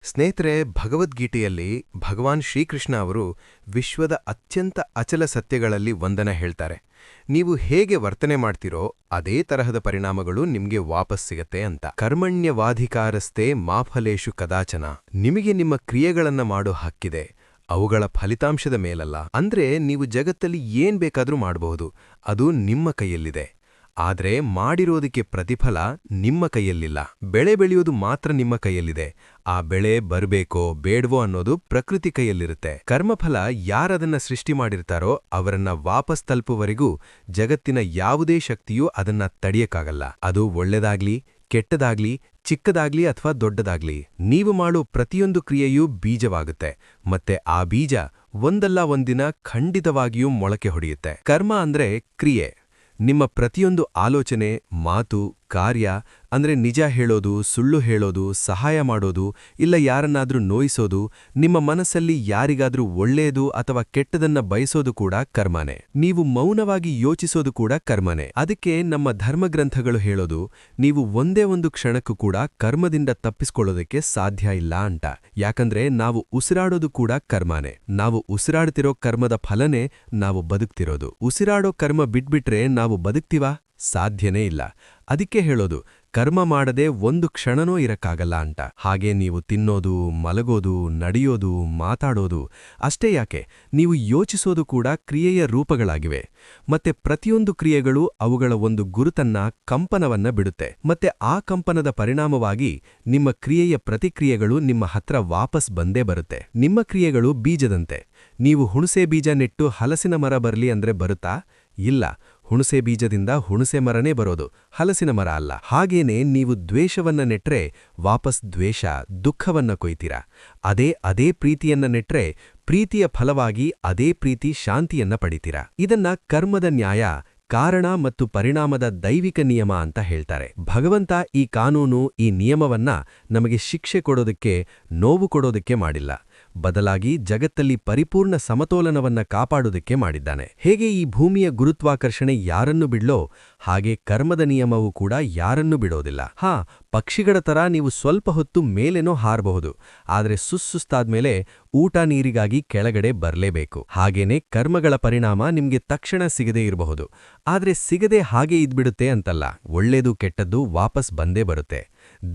ಸ್ನೇಹಿತರೆ, ಭಗವದ್ಗೀತೆಯಲ್ಲಿ ಭಗವಾನ್ ಶ್ರೀಕೃಷ್ಣ ಅವರು ವಿಶ್ವದ ಅತ್ಯಂತ ಅಚಲ ಸತ್ಯಗಳಲ್ಲಿ ಒಂದನ್ನ ಹೇಳ್ತಾರೆ. ನೀವು ಹೇಗೆ ವರ್ತನೆ ಮಾಡ್ತೀರೋ ಅದೇ ತರಹದ ಪರಿಣಾಮಗಳು ನಿಮ್ಗೆ ವಾಪಸ್ ಸಿಗತ್ತೆ ಅಂತ. ಕರ್ಮಣ್ಯವಾಧಿಕಾರಸ್ಥೆ ಮಾಫಲೇಶು ಕದಾಚನ. ನಿಮಗೆ ನಿಮ್ಮ ಕ್ರಿಯೆಗಳನ್ನ ಮಾಡೋ ಹಕ್ಕಿದೆ, ಅವುಗಳ ಫಲಿತಾಂಶದ ಮೇಲಲ್ಲ. ಅಂದ್ರೆ ನೀವು ಜಗತ್ತಲ್ಲಿ ಏನ್ ಬೇಕಾದ್ರೂ ಮಾಡಬಹುದು, ಅದು ನಿಮ್ಮ ಕೈಯಲ್ಲಿದೆ. ಆದ್ರೆ ಮಾಡಿರೋದಕ್ಕೆ ಪ್ರತಿಫಲ ನಿಮ್ಮ ಕೈಯಲ್ಲಿಲ್ಲ. ಬೆಳೆ ಬೆಳೆಯೋದು ಮಾತ್ರ ನಿಮ್ಮ ಕೈಯಲ್ಲಿದೆ. ಆ ಬೆಳೆ ಬರ್ಬೇಕೋ ಬೇಡ್ವೋ ಅನ್ನೋದು ಪ್ರಕೃತಿ ಕೈಯಲ್ಲಿರುತ್ತೆ. ಕರ್ಮಫಲ ಯಾರದನ್ನ ಸೃಷ್ಟಿ ಮಾಡಿರ್ತಾರೋ ಅವರನ್ನ ವಾಪಸ್ ತಲುಪುವರೆಗೂ ಜಗತ್ತಿನ ಯಾವುದೇ ಶಕ್ತಿಯೂ ಅದನ್ನ ತಡೆಯಕ್ಕಾಗಲ್ಲ. ಅದು ಒಳ್ಳೆದಾಗ್ಲಿ ಕೆಟ್ಟದಾಗ್ಲಿ, ಚಿಕ್ಕದಾಗ್ಲಿ ಅಥವಾ ದೊಡ್ಡದಾಗ್ಲಿ, ನೀವು ಮಾಡೋ ಪ್ರತಿಯೊಂದು ಕ್ರಿಯೆಯೂ ಬೀಜವಾಗುತ್ತೆ. ಮತ್ತೆ ಆ ಬೀಜ ಒಂದಲ್ಲ ಒಂದಿನ ಖಂಡಿತವಾಗಿಯೂ ಮೊಳಕೆ ಹೊಡೆಯುತ್ತೆ. ಕರ್ಮ ಅಂದ್ರೆ ಕ್ರಿಯೆ. ನಿಮ್ಮ ಪ್ರತಿಯೊಂದು ಆಲೋಚನೆ, ಮಾತು, ಕಾರ್ಯ ಅಂದ್ರೆ ನಿಜ ಹೇಳೋದು, ಸುಳ್ಳು ಹೇಳೋದು, ಸಹಾಯ ಮಾಡೋದು, ಇಲ್ಲ ಯಾರನ್ನಾದ್ರೂ ನೋಯಿಸೋದು, ನಿಮ್ಮ ಮನಸ್ಸಲ್ಲಿ ಯಾರಿಗಾದ್ರೂ ಒಳ್ಳೆಯದು ಅಥವಾ ಕೆಟ್ಟದನ್ನ ಬಯಸೋದು ಕೂಡ ಕರ್ಮನೇ. ನೀವು ಮೌನವಾಗಿ ಯೋಚಿಸೋದು ಕೂಡ ಕರ್ಮನೇ. ಅದಕ್ಕೆ ನಮ್ಮ ಧರ್ಮಗ್ರಂಥಗಳು ಹೇಳೋದು, ನೀವು ಒಂದೇ ಒಂದು ಕ್ಷಣಕ್ಕೂ ಕೂಡ ಕರ್ಮದಿಂದ ತಪ್ಪಿಸ್ಕೊಳ್ಳೋದಕ್ಕೆ ಸಾಧ್ಯ ಇಲ್ಲ ಅಂತ. ಯಾಕಂದ್ರೆ ನಾವು ಉಸಿರಾಡೋದು ಕೂಡ ಕರ್ಮನೇ. ನಾವು ಉಸಿರಾಡ್ತಿರೋ ಕರ್ಮದ ಫಲನೇ ನಾವು ಬದುಕ್ತಿರೋದು. ಉಸಿರಾಡೋ ಕರ್ಮ ಬಿಟ್ಬಿಟ್ರೆ ನಾವು ಬದುಕ್ತೀವಾ? ಸಾಧ್ಯನೇ ಇಲ್ಲ. ಅದಕ್ಕೆ ಹೇಳೋದು, ಕರ್ಮ ಮಾಡದೆ ಒಂದು ಕ್ಷಣನೂ ಇರಕ್ಕಾಗಲ್ಲ ಅಂತ. ಹಾಗೆ ನೀವು ತಿನ್ನೋದು, ಮಲಗೋದು, ನಡೆಯೋದು, ಮಾತಾಡೋದು ಅಷ್ಟೇ ಯಾಕೆ, ನೀವು ಯೋಚಿಸೋದು ಕೂಡ ಕ್ರಿಯೆಯ ರೂಪಗಳಾಗಿವೆ. ಮತ್ತೆ ಪ್ರತಿಯೊಂದು ಕ್ರಿಯೆಗಳು ಅವುಗಳ ಒಂದು ಗುರುತನ್ನ, ಕಂಪನವನ್ನ ಬಿಡುತ್ತೆ. ಮತ್ತೆ ಆ ಕಂಪನದ ಪರಿಣಾಮವಾಗಿ ನಿಮ್ಮ ಕ್ರಿಯೆಯ ಪ್ರತಿಕ್ರಿಯೆಗಳು ನಿಮ್ಮ ಹತ್ರ ವಾಪಸ್ ಬಂದೇ ಬರುತ್ತೆ. ನಿಮ್ಮ ಕ್ರಿಯೆಗಳು ಬೀಜದಂತೆ. ನೀವು ಹುಣಸೆ ಬೀಜ ನೆಟ್ಟು ಹಲಸಿನ ಮರ ಬರ್ಲಿ ಅಂದ್ರೆ ಬರುತ್ತಾ? ಇಲ್ಲ. ಹುಣಸೆ ಬೀಜದಿಂದ ಹುಣಸೆ ಮರನೇ ಬರೋದು, ಹಲಸಿನ ಮರ ಅಲ್ಲ. ಹಾಗೇನೆ ನೀವು ದ್ವೇಷವನ್ನ ನೆಟ್ರೆ ವಾಪಸ್ ದ್ವೇಷ, ದುಃಖವನ್ನ ಕೊಯ್ತೀರಾ. ಅದೇ ಪ್ರೀತಿಯನ್ನ ನೆಟ್ರೆ ಪ್ರೀತಿಯ ಫಲವಾಗಿ ಅದೇ ಪ್ರೀತಿ, ಶಾಂತಿಯನ್ನ ಪಡಿತೀರಾ. ಇದನ್ನ ಕರ್ಮದ ನ್ಯಾಯ, ಕಾರಣ ಮತ್ತು ಪರಿಣಾಮದ ದೈವಿಕ ನಿಯಮ ಅಂತ ಹೇಳ್ತಾರೆ. ಭಗವಂತ ಈ ಕಾನೂನು, ಈ ನಿಯಮವನ್ನ ನಮಗೆ ಶಿಕ್ಷೆ ಕೊಡೋದಕ್ಕೆ, ನೋವು ಕೊಡೋದಕ್ಕೆ ಮಾಡಿಲ್ಲ. ಬದಲಾಗಿ ಜಗತ್ತಲ್ಲಿ ಪರಿಪೂರ್ಣ ಸಮತೋಲನವನ್ನ ಕಾಪಾಡೋದಕ್ಕೆ ಮಾಡಿದ್ದಾನೆ. ಹೇಗೆ ಈ ಭೂಮಿಯ ಗುರುತ್ವಾಕರ್ಷಣೆ ಯಾರನ್ನು ಬಿಡ್ಲೋ ಹಾಗೆ ಕರ್ಮದ ನಿಯಮವೂ ಕೂಡ ಯಾರನ್ನೂ ಬಿಡೋದಿಲ್ಲ. ಪಕ್ಷಿಗಳ ತರ ನೀವು ಸ್ವಲ್ಪ ಹೊತ್ತು ಮೇಲೇನೋ ಹಾರಬಹುದು, ಆದ್ರೆ ಸುಸ್ತಾದ್ಮೇಲೆ ಊಟ ನೀರಿಗಾಗಿ ಕೆಳಗಡೆ ಬರ್ಲೇಬೇಕು. ಹಾಗೇನೆ ಕರ್ಮಗಳ ಪರಿಣಾಮ ನಿಮ್ಗೆ ತಕ್ಷಣ ಸಿಗದೇ ಇರಬಹುದು, ಆದ್ರೆ ಸಿಗದೆ ಹಾಗೆ ಇದ್ಬಿಡುತ್ತೆ ಅಂತಲ್ಲ. ಒಳ್ಳೇದು ಕೆಟ್ಟದ್ದು ವಾಪಸ್ ಬಂದೇ ಬರುತ್ತೆ.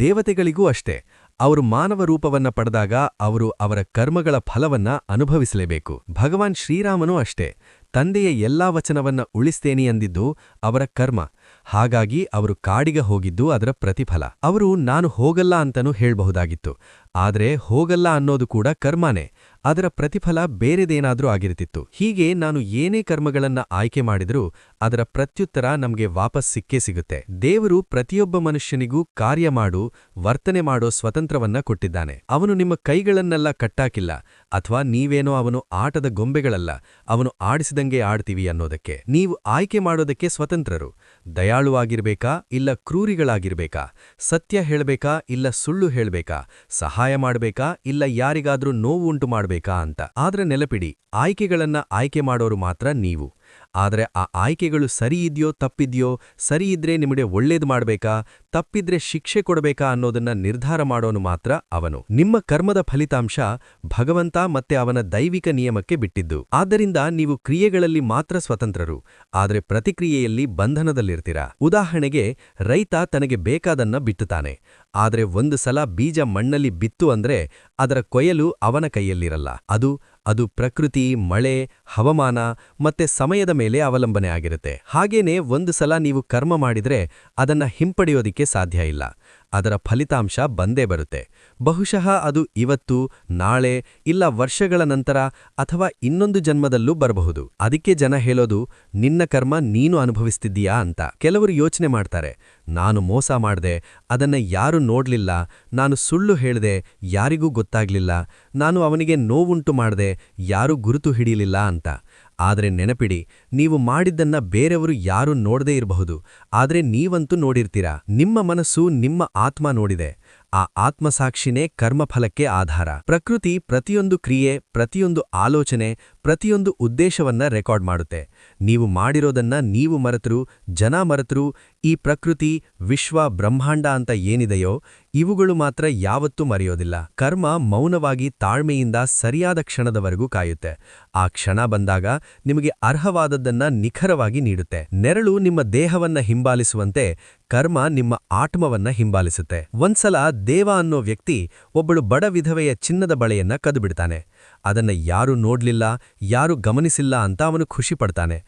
ದೇವತೆಗಳಿಗೂ ಅಷ್ಟೇ. ಅವರು ಮಾನವ ರೂಪವನ್ನ ಪಡೆದಾಗ ಅವರು ಅವರ ಕರ್ಮಗಳ ಫಲವನ್ನ ಅನುಭವಿಸಲೇಬೇಕು. ಭಗವಾನ್ ಶ್ರೀರಾಮನೂ ಅಷ್ಟೇ. ತಂದೆಯ ಎಲ್ಲಾ ವಚನವನ್ನ ಉಳಿಸ್ತೇನೆ ಅಂದಿದ್ದು ಅವರ ಕರ್ಮ. ಹಾಗಾಗಿ ಅವರು ಕಾಡಿಗೆ ಹೋಗಿದ್ದು ಅದರ ಪ್ರತಿಫಲ. ಅವರು ನಾನು ಹೋಗಲ್ಲ ಅಂತನೂ ಹೇಳ್ಬಹುದಾಗಿತ್ತು, ಆದ್ರೆ ಹೋಗಲ್ಲ ಅನ್ನೋದು ಕೂಡ ಕರ್ಮನೇ. ಅದರ ಪ್ರತಿಫಲ ಬೇರೆದೇನಾದ್ರೂ ಆಗಿರ್ತಿತ್ತು. ಹೀಗೆ ನಾನು ಏನೇ ಕರ್ಮಗಳನ್ನ ಆಯ್ಕೆ ಮಾಡಿದ್ರೂ ಅದರ ಪ್ರತ್ಯುತ್ತರ ನಮ್ಗೆ ವಾಪಸ್ ಸಿಕ್ಕೇ ಸಿಗುತ್ತೆ. ದೇವರು ಪ್ರತಿಯೊಬ್ಬ ಮನುಷ್ಯನಿಗೂ ಕಾರ್ಯ ಮಾಡು, ವರ್ತನೆ ಮಾಡೋ ಸ್ವತಂತ್ರವನ್ನ ಕೊಟ್ಟಿದ್ದಾನೆ. ಅವನು ನಿಮ್ಮ ಕೈಗಳನ್ನೆಲ್ಲ ಕಟ್ಟಾಕಿಲ್ಲ, ಅಥವಾ ನೀವೇನೋ ಅವನು ಆಟದ ಗೊಂಬೆಗಳಲ್ಲ, ಅವನು ಆಡಿಸಿದಂಗೆ ಆಡ್ತೀವಿ ಅನ್ನೋದಕ್ಕೆ. ನೀವು ಆಯ್ಕೆ ಮಾಡೋದಕ್ಕೆ ಸ್ವತಂತ್ರರು. ದಯಾಳುವಾಗಿರ್ಬೇಕಾ ಇಲ್ಲ ಕ್ರೂರಿಗಳಾಗಿರ್ಬೇಕಾ, ಸತ್ಯ ಹೇಳ್ಬೇಕಾ ಇಲ್ಲ ಸುಳ್ಳು ಹೇಳ್ಬೇಕಾ, ಸಹಾಯ ಮಾಡ್ಬೇಕಾ ಇಲ್ಲ ಯಾರಿಗಾದ್ರೂ ನೋವು ಉಂಟು ಮಾಡ್ಬೇಕಾ ಅಂತ. ಆದ್ರೆ ನೆನಪಿಡಿ, ಆಯ್ಕೆಗಳನ್ನ ಆಯ್ಕೆ ಮಾಡೋರು ಮಾತ್ರ ನೀವು. ಆದ್ರೆ ಆ ಆಯ್ಕೆಗಳು ಸರಿ ಇದ್ಯೋ ತಪ್ಪಿದ್ಯೋ, ಸರಿ ಇದ್ರೆ ನಿಮಗೆ ಒಳ್ಳೇದು ಮಾಡ್ಬೇಕಾ, ತಪ್ಪಿದ್ರೆ ಶಿಕ್ಷೆ ಕೊಡಬೇಕಾ ಅನ್ನೋದನ್ನ ನಿರ್ಧಾರ ಮಾಡೋನು ಮಾತ್ರ ಅವನು. ನಿಮ್ಮ ಕರ್ಮದ ಫಲಿತಾಂಶ ಭಗವಂತ ಮತ್ತೆ ಅವನ ದೈವಿಕ ನಿಯಮಕ್ಕೆ ಬಿಟ್ಟಿದ್ದು. ಆದ್ದರಿಂದ ನೀವು ಕ್ರಿಯೆಗಳಲ್ಲಿ ಮಾತ್ರ ಸ್ವತಂತ್ರರು, ಆದ್ರೆ ಪ್ರತಿಕ್ರಿಯೆಯಲ್ಲಿ ಬಂಧನದಲ್ಲಿರ್ತೀರಾ. ಉದಾಹರಣೆಗೆ, ರೈತ ತನಗೆ ಬೇಕಾದನ್ನ ಬಿತ್ತುತ್ತಾನೆ, ಆದ್ರೆ ಒಂದು ಸಲ ಬೀಜ ಮಣ್ಣಲ್ಲಿ ಬಿತ್ತು ಅಂದ್ರೆ ಅದರ ಕೊಯ್ಯಲು ಅವನ ಕೈಯಲ್ಲಿರಲ್ಲ. ಅದು ಪ್ರಕೃತಿ, ಮಳೆ, ಹವಾಮಾನ ಮತ್ತೆ ಸಮಯದ ಮೇಲೆ ಅವಲಂಬನೆ ಆಗಿರುತ್ತೆ. ಹಾಗೇನೆ ಒಂದು ಸಲ ನೀವು ಕರ್ಮ ಮಾಡಿದ್ರೆ ಅದನ್ನ ಹಿಂಪಡೆಯೋದಿಕ್ಕೆ ಸಾಧ್ಯ ಇಲ್ಲ. ಅದರ ಫಲಿತಾಂಶ ಬಂದೇ ಬರುತ್ತೆ. ಬಹುಶಃ ಅದು ಇವತ್ತು, ನಾಳೆ ಇಲ್ಲ ವರ್ಷಗಳ ನಂತರ ಅಥವಾ ಇನ್ನೊಂದು ಜನ್ಮದಲ್ಲೂ ಬರಬಹುದು. ಅದಕ್ಕೆ ಜನ ಹೇಳೋದು, ನಿನ್ನ ಕರ್ಮ ನೀನು ಅನುಭವಿಸ್ತಿದ್ದೀಯಾ ಅಂತ. ಕೆಲವರು ಯೋಚನೆ ಮಾಡ್ತಾರೆ, ನಾನು ಮೋಸ ಮಾಡ್ದೆ, ಅದನ್ನ ಯಾರೂ ನೋಡ್ಲಿಲ್ಲ, ನಾನು ಸುಳ್ಳು ಹೇಳ್ದೆ, ಯಾರಿಗೂ ಗೊತ್ತಾಗ್ಲಿಲ್ಲ, ನಾನು ಅವನಿಗೆ ನೋವುಂಟು ಮಾಡ್ದೆ, ಯಾರೂ ಗುರುತು ಹಿಡಿಯಲಿಲ್ಲ ಅಂತ. ಆದ್ರೆ ನೆನಪಿಡಿ, ನೀವು ಮಾಡಿದ್ದನ್ನ ಬೇರೆಯವರು ಯಾರೂ ನೋಡದೇ ಇರಬಹುದು, ಆದ್ರೆ ನೀವಂತೂ ನೋಡಿರ್ತೀರಾ. ನಿಮ್ಮ ಮನಸ್ಸು, ನಿಮ್ಮ ಆತ್ಮ ನೋಡಿದೆ. ಆ ಆತ್ಮಸಾಕ್ಷಿನೇ ಕರ್ಮಫಲಕ್ಕೆ ಆಧಾರ. ಪ್ರಕೃತಿ ಪ್ರತಿಯೊಂದು ಕ್ರಿಯೆ, ಪ್ರತಿಯೊಂದು ಆಲೋಚನೆ, ಪ್ರತಿಯೊಂದು ಉದ್ದೇಶವನ್ನ ರೆಕಾರ್ಡ್ ಮಾಡುತ್ತೆ. ನೀವು ಮಾಡಿರೋದನ್ನ ನೀವು ಮರೆತರೂ, ಜನ ಮರೆತರೂ, ಈ ಪ್ರಕೃತಿ, ವಿಶ್ವ, ಬ್ರಹ್ಮಾಂಡ ಅಂತ ಏನಿದೆಯೋ ಇವುಗಳು ಮಾತ್ರ ಯಾವತ್ತೂ ಮರೆಯೋದಿಲ್ಲ. ಕರ್ಮ ಮೌನವಾಗಿ ತಾಳ್ಮೆಯಿಂದ ಸರಿಯಾದ ಕ್ಷಣದವರೆಗೂ ಕಾಯುತ್ತೆ. ಆ ಕ್ಷಣ ಬಂದಾಗ ನಿಮಗೆ ಅರ್ಹವಾದದ್ದನ್ನ ನಿಖರವಾಗಿ ನೀಡುತ್ತೆ. ನೆರಳು ನಿಮ್ಮ ದೇಹವನ್ನ ಹಿಂಬಾಲಿಸುವಂತೆ ಕರ್ಮ ನಿಮ್ಮ ಆತ್ಮವನ್ನ ಹಿಂಬಾಲಿಸುತ್ತೆ. ಒಂದ್ಸಲ ದೇವ ಅನ್ನೋ ವ್ಯಕ್ತಿ ಒಬ್ಬಳು ಬಡ ವಿಧವೆಯ ಚಿನ್ನದ ಬಳೆಯನ್ನ ಕದ್ದುಬಿಡ್ತಾನೆ. ಅದನ್ನ ಯಾರೂ ನೋಡ್ಲಿಲ್ಲ, ಯಾರೂ ಗಮನಿಸಿಲ್ಲ ಅಂತ ಅವನು ಖುಷಿ ಪಡ್ತಾನೆ.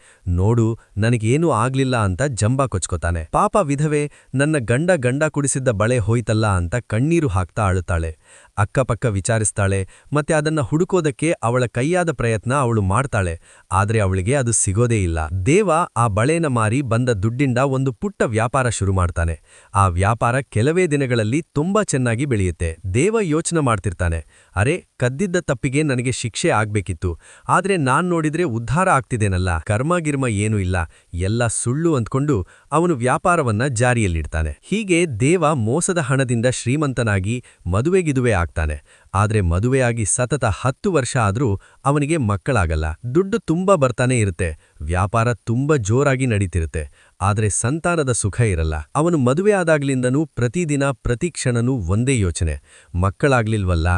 ನೋಡು, ನನಗೇನೂ ಆಗ್ಲಿಲ್ಲ ಅಂತ ಜಂಬ ಕೊಚ್ಕೋತಾನೆ. ಪಾಪ ವಿಧವೆ, ನನ್ನ ಗಂಡ ಕುಡಿಸಿದ್ದ ಬಳೆ ಹೋಯ್ತಲ್ಲ ಅಂತ ಕಣ್ಣೀರು ಹಾಕ್ತಾ ಅಳುತ್ತಾಳೆ. ಅಕ್ಕಪಕ್ಕ ವಿಚಾರಿಸ್ತಾಳೆ, ಮತ್ತೆ ಅದನ್ನ ಹುಡುಕೋದಕ್ಕೆ ಅವಳ ಕೈಯಾದ ಪ್ರಯತ್ನ ಅವಳು ಮಾಡ್ತಾಳೆ. ಆದ್ರೆ ಅವಳಿಗೆ ಅದು ಸಿಗೋದೇ ಇಲ್ಲ. ದೇವ ಆ ಬಳೆನ ಮಾರಿ ಬಂದ ದುಡ್ಡಿಂದ ಒಂದು ಪುಟ್ಟ ವ್ಯಾಪಾರ ಶುರು ಮಾಡ್ತಾನೆ. ಆ ವ್ಯಾಪಾರ ಕೆಲವೇ ದಿನಗಳಲ್ಲಿ ತುಂಬಾ ಚೆನ್ನಾಗಿ ಬೆಳೆಯುತ್ತೆ. ದೇವ ಯೋಚನೆ ಮಾಡ್ತಿರ್ತಾನೆ, ಅರೆ, ಕದ್ದಿದ್ದ ತಪ್ಪಿಗೆ ನನಗೆ ಶಿಕ್ಷೆ ಆಗ್ಬೇಕಿತ್ತು, ಆದ್ರೆ ನಾನ್ ನೋಡಿದ್ರೆ ಉದ್ಧಾರ ಆಗ್ತಿದೇನಲ್ಲ, ಕರ್ಮಗಿರ್ಮ ಏನೂ ಇಲ್ಲ, ಎಲ್ಲ ಸುಳ್ಳು ಅಂದ್ಕೊಂಡು ಅವನು ವ್ಯಾಪಾರವನ್ನ ಜಾರಿಯಲ್ಲಿಡ್ತಾನೆ. ಹೀಗೆ ದೇವ ಮೋಸದ ಹಣದಿಂದ ಶ್ರೀಮಂತನಾಗಿ ಮದುವೆಗಿದುವೆ ಆಗ್ತಾನೆ. ಆದ್ರೆ ಮದುವೆಯಾಗಿ ಸತತ 10 ವರ್ಷ ಆದ್ರೂ ಅವನಿಗೆ ಮಕ್ಕಳಾಗಲ್ಲ. ದುಡ್ಡು ತುಂಬಾ ಬರ್ತಾನೆ ಇರುತ್ತೆ, ವ್ಯಾಪಾರ ತುಂಬಾ ಜೋರಾಗಿ ನಡೀತಿರುತ್ತೆ, ಆದ್ರೆ ಸಂತಾನದ ಸುಖ ಇರಲ್ಲ. ಅವನು ಮದುವೆ ಆದಾಗ್ಲಿಂದನೂ ಪ್ರತಿದಿನ ಪ್ರತಿಕ್ಷಣನೂ ಒಂದೇ ಯೋಚನೆ, ಮಕ್ಕಳಾಗ್ಲಿಲ್ವಲ್ಲ,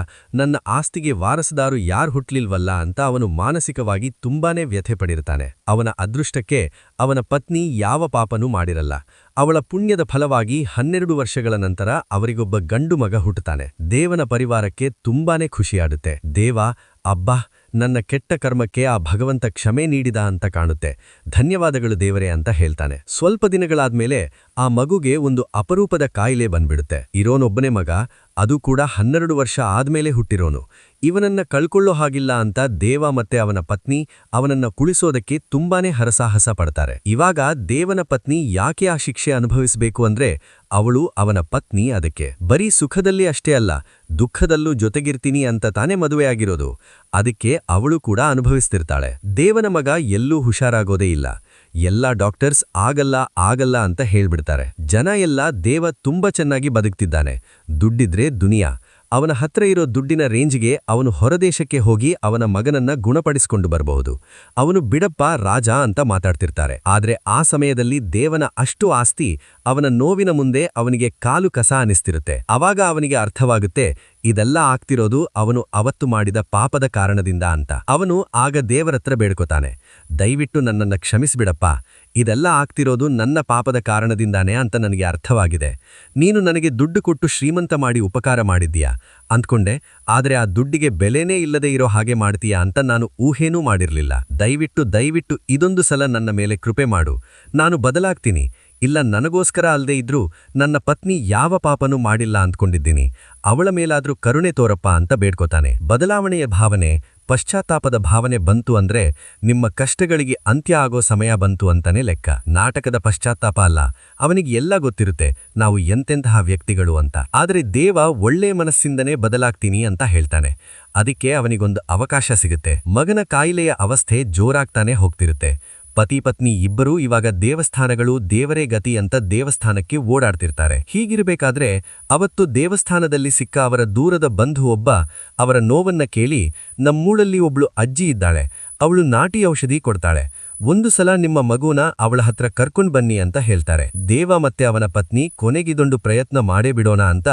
ನನ್ನ ಆಸ್ತಿಗೆ ವಾರಸದಾರು ಯಾರು ಹುಟ್ಲಿಲ್ವಲ್ಲ ಅಂತ ಅವನು ಮಾನಸಿಕವಾಗಿ ತುಂಬಾನೇ ವ್ಯಥೆ ಪಡಿರ್ತಾನೆ. ಅವನ ಅದೃಷ್ಟಕ್ಕೆ ಅವನ ಪತ್ನಿ ಯಾವ ಪಾಪನೂ ಮಾಡಿರಲ್ಲ. ಅವಳ ಪುಣ್ಯದ ಫಲವಾಗಿ 12 ವರ್ಷಗಳ ನಂತರ ಅವರಿಗೊಬ್ಬ ಗಂಡು ಮಗ ಹುಟ್ಟುತ್ತಾನೆ. ದೇವನ ಪರಿವಾರಕ್ಕೆ ತುಂಬಾನೇ ಖುಷಿಯಾಡುತ್ತೆ. ದೇವ, ಅಬ್ಬಾ, ನನ್ನ ಕೆಟ್ಟ ಕರ್ಮಕ್ಕೆ ಆ ಭಗವಂತ ಕ್ಷಮೆ ನೀಡಿದ ಅಂತ ಕಾಣುತ್ತೆ, ಧನ್ಯವಾದಗಳು ದೇವರೇ ಅಂತ ಹೇಳ್ತಾನೆ. ಸ್ವಲ್ಪ ದಿನಗಳಾದ್ಮೇಲೆ ಆ ಮಗುಗೆ ಒಂದು ಅಪರೂಪದ ಕಾಯಿಲೆ ಬಂದ್ಬಿಡುತ್ತೆ. ಇರೋನೊಬ್ಬನೇ ಮಗ, ಅದು ಕೂಡ 12 ವರ್ಷ ಆದ್ಮೇಲೆ ಹುಟ್ಟಿರೋನು. ಇವನನ್ನ ಕಳ್ಕೊಳ್ಳೋ ಹಾಗಿಲ್ಲ ಅಂತ ದೇವ ಮತ್ತೆ ಅವನ ಪತ್ನಿ ಅವನನ್ನ ಕುಳಿಸೋದಕ್ಕೆ ತುಂಬಾನೇ ಹರಸಾಹಸ ಪಡ್ತಾರೆ. ಇವಾಗ ದೇವನ ಪತ್ನಿ ಯಾಕೆ ಆ ಶಿಕ್ಷೆ ಅನುಭವಿಸಬೇಕು ಅಂದ್ರೆ ಅವಳು, ಅವನ ಪತ್ನಿ ಅದಕ್ಕೆ ಬರೀ ಸುಖದಲ್ಲಿ ಅಷ್ಟೇ ಅಲ್ಲ, ದುಃಖದಲ್ಲೂ ಜೊತೆಗಿರ್ತೀನಿ ಅಂತ ತಾನೇ ಮದುವೆಯಾಗಿರೋದು. ಅದಕ್ಕೆ ಅವಳು ಕೂಡ ಅನುಭವಿಸ್ತಿರ್ತಾಳೆ. ದೇವನ ಮಗ ಎಲ್ಲೂ ಹುಷಾರಾಗೋದೇ ಇಲ್ಲ. ಎಲ್ಲಾ ಡಾಕ್ಟರ್ಸ್ ಆಗಲ್ಲ ಅಂತ ಹೇಳ್ಬಿಡ್ತಾರೆ. ಜನ ಎಲ್ಲ ದೇವ ತುಂಬಾ ಚೆನ್ನಾಗಿ ಬದುಕ್ತಿದ್ದಾನೆ, ದುಡ್ಡಿದ್ರೆ ದುನಿಯಾ, ಅವನ ಹತ್ರ ಇರೋ ದುಡ್ಡಿನ ರೇಂಜ್ಗೆ ಅವನು ಹೊರದೇಶಕ್ಕೆ ಹೋಗಿ ಅವನ ಮಗನನ್ನ ಗುಣಪಡಿಸಿಕೊಂಡು ಬರಬಹುದು, ಅವನು ಬಿಡಪ್ಪ ರಾಜ ಅಂತ ಮಾತಾಡ್ತಿರ್ತಾರೆ. ಆದ್ರೆ ಆ ಸಮಯದಲ್ಲಿ ದೇವನ ಅಷ್ಟು ಆಸ್ತಿ ಅವನ ನೋವಿನ ಮುಂದೆ ಅವನಿಗೆ ಕಾಲು ಕಸ ಅನಿಸ್ತಿರುತ್ತೆ. ಅವಾಗ ಅವನಿಗೆ ಅರ್ಥವಾಗುತ್ತೆ, ಇದೆಲ್ಲ ಆಗ್ತಿರೋದು ಅವನು ಅವತ್ತು ಮಾಡಿದ ಪಾಪದ ಕಾರಣದಿಂದ ಅಂತ. ಅವನು ಆಗ ದೇವರತ್ರ ಬೇಡ್ಕೋತಾನೆ, ದಯವಿಟ್ಟು ನನ್ನನ್ನ ಕ್ಷಮಿಸ್ಬಿಡಪ್ಪ, ಇದೆಲ್ಲ ಆಗ್ತಿರೋದು ನನ್ನ ಪಾಪದ ಕಾರಣದಿಂದಾನೇ ಅಂತ ನನಗೆ ಅರ್ಥವಾಗಿದೆ. ನೀನು ನನಗೆ ದುಡ್ಡು ಕೊಟ್ಟು ಶ್ರೀಮಂತ ಮಾಡಿ ಉಪಕಾರ ಮಾಡಿದ್ದೀಯಾ ಅಂದ್ಕೊಂಡೆ, ಆದ್ರೆ ಆ ದುಡ್ಡಿಗೆ ಬೆಲೆನೇ ಇಲ್ಲದೆ ಇರೋ ಹಾಗೆ ಮಾಡ್ತೀಯಾ ಅಂತ ನಾನು ಊಹೇನೂ ಮಾಡಿರ್ಲಿಲ್ಲ. ದಯವಿಟ್ಟು ಇದೊಂದು ಸಲ ನನ್ನ ಮೇಲೆ ಕೃಪೆ ಮಾಡು, ನಾನು ಬದಲಾಗ್ತೀನಿ. ಇಲ್ಲ, ನನಗೋಸ್ಕರ ಅಲ್ದೇ ಇದ್ರೂ ನನ್ನ ಪತ್ನಿ ಯಾವ ಪಾಪನೂ ಮಾಡಿಲ್ಲ ಅಂದ್ಕೊಂಡಿದ್ದೀನಿ, ಅವಳ ಮೇಲಾದ್ರೂ ಕರುಣೆ ತೋರಪ್ಪ ಅಂತ ಬೇಡ್ಕೋತಾನೆ. ಬದಲಾವಣೆಯ ಭಾವನೆ, ಪಶ್ಚಾತ್ತಾಪದ ಭಾವನೆ ಬಂತು ಅಂದ್ರೆ ನಿಮ್ಮ ಕಷ್ಟಗಳಿಗೆ ಅಂತ್ಯ ಆಗೋ ಸಮಯ ಬಂತು ಅಂತಾನೆ ಲೆಕ್ಕ. ನಾಟಕದ ಪಶ್ಚಾತ್ತಾಪ ಅಲ್ಲ, ಅವನಿಗೆ ಎಲ್ಲ ಗೊತ್ತಿರುತ್ತೆ ನಾವು ಎಂತೆಂತಹ ವ್ಯಕ್ತಿಗಳು ಅಂತ. ಆದ್ರೆ ದೇವ ಒಳ್ಳೆ ಮನಸ್ಸಿಂದನೇ ಬದಲಾಗ್ತೀನಿ ಅಂತ ಹೇಳ್ತಾನೆ. ಅದಕ್ಕೆ ಅವನಿಗೊಂದು ಅವಕಾಶ ಸಿಗುತ್ತೆ. ಮಗನ ಕಾಯಿಲೆಯ ಅವಸ್ಥೆ ಜೋರಾಗ್ತಾನೆ ಹೋಗ್ತಿರುತ್ತೆ. ಪತಿ ಪತ್ನಿ ಇಬ್ಬರೂ ಇವಾಗ ದೇವಸ್ಥಾನಗಳು ದೇವರೇ ಗತಿ ಅಂತ ದೇವಸ್ಥಾನಕ್ಕೆ ಓಡಾಡ್ತಿರ್ತಾರೆ. ಹೀಗಿರಬೇಕಾದ್ರೆ ಅವತ್ತು ದೇವಸ್ಥಾನದಲ್ಲಿ ಸಿಕ್ಕ ಅವರ ದೂರದ ಬಂಧು ಒಬ್ಬ ಅವರ ನೋವನ್ನ ಕೇಳಿ, ನಮ್ಮೂಳಲ್ಲಿ ಒಬ್ಳು ಅಜ್ಜಿ ಇದ್ದಾಳೆ, ಅವಳು ನಾಟಿ ಔಷಧಿ ಕೊಡ್ತಾಳೆ, ಒಂದು ಸಲ ನಿಮ್ಮ ಮಗುನ ಅವಳ ಹತ್ರ ಕರ್ಕೊಂಡ್ ಬನ್ನಿ ಅಂತ ಹೇಳ್ತಾರೆ. ದೇವ ಮತ್ತೆ ಅವನ ಪತ್ನಿ ಕೊನೆಗಿದೊಂದು ಪ್ರಯತ್ನ ಮಾಡೇ ಬಿಡೋಣ ಅಂತ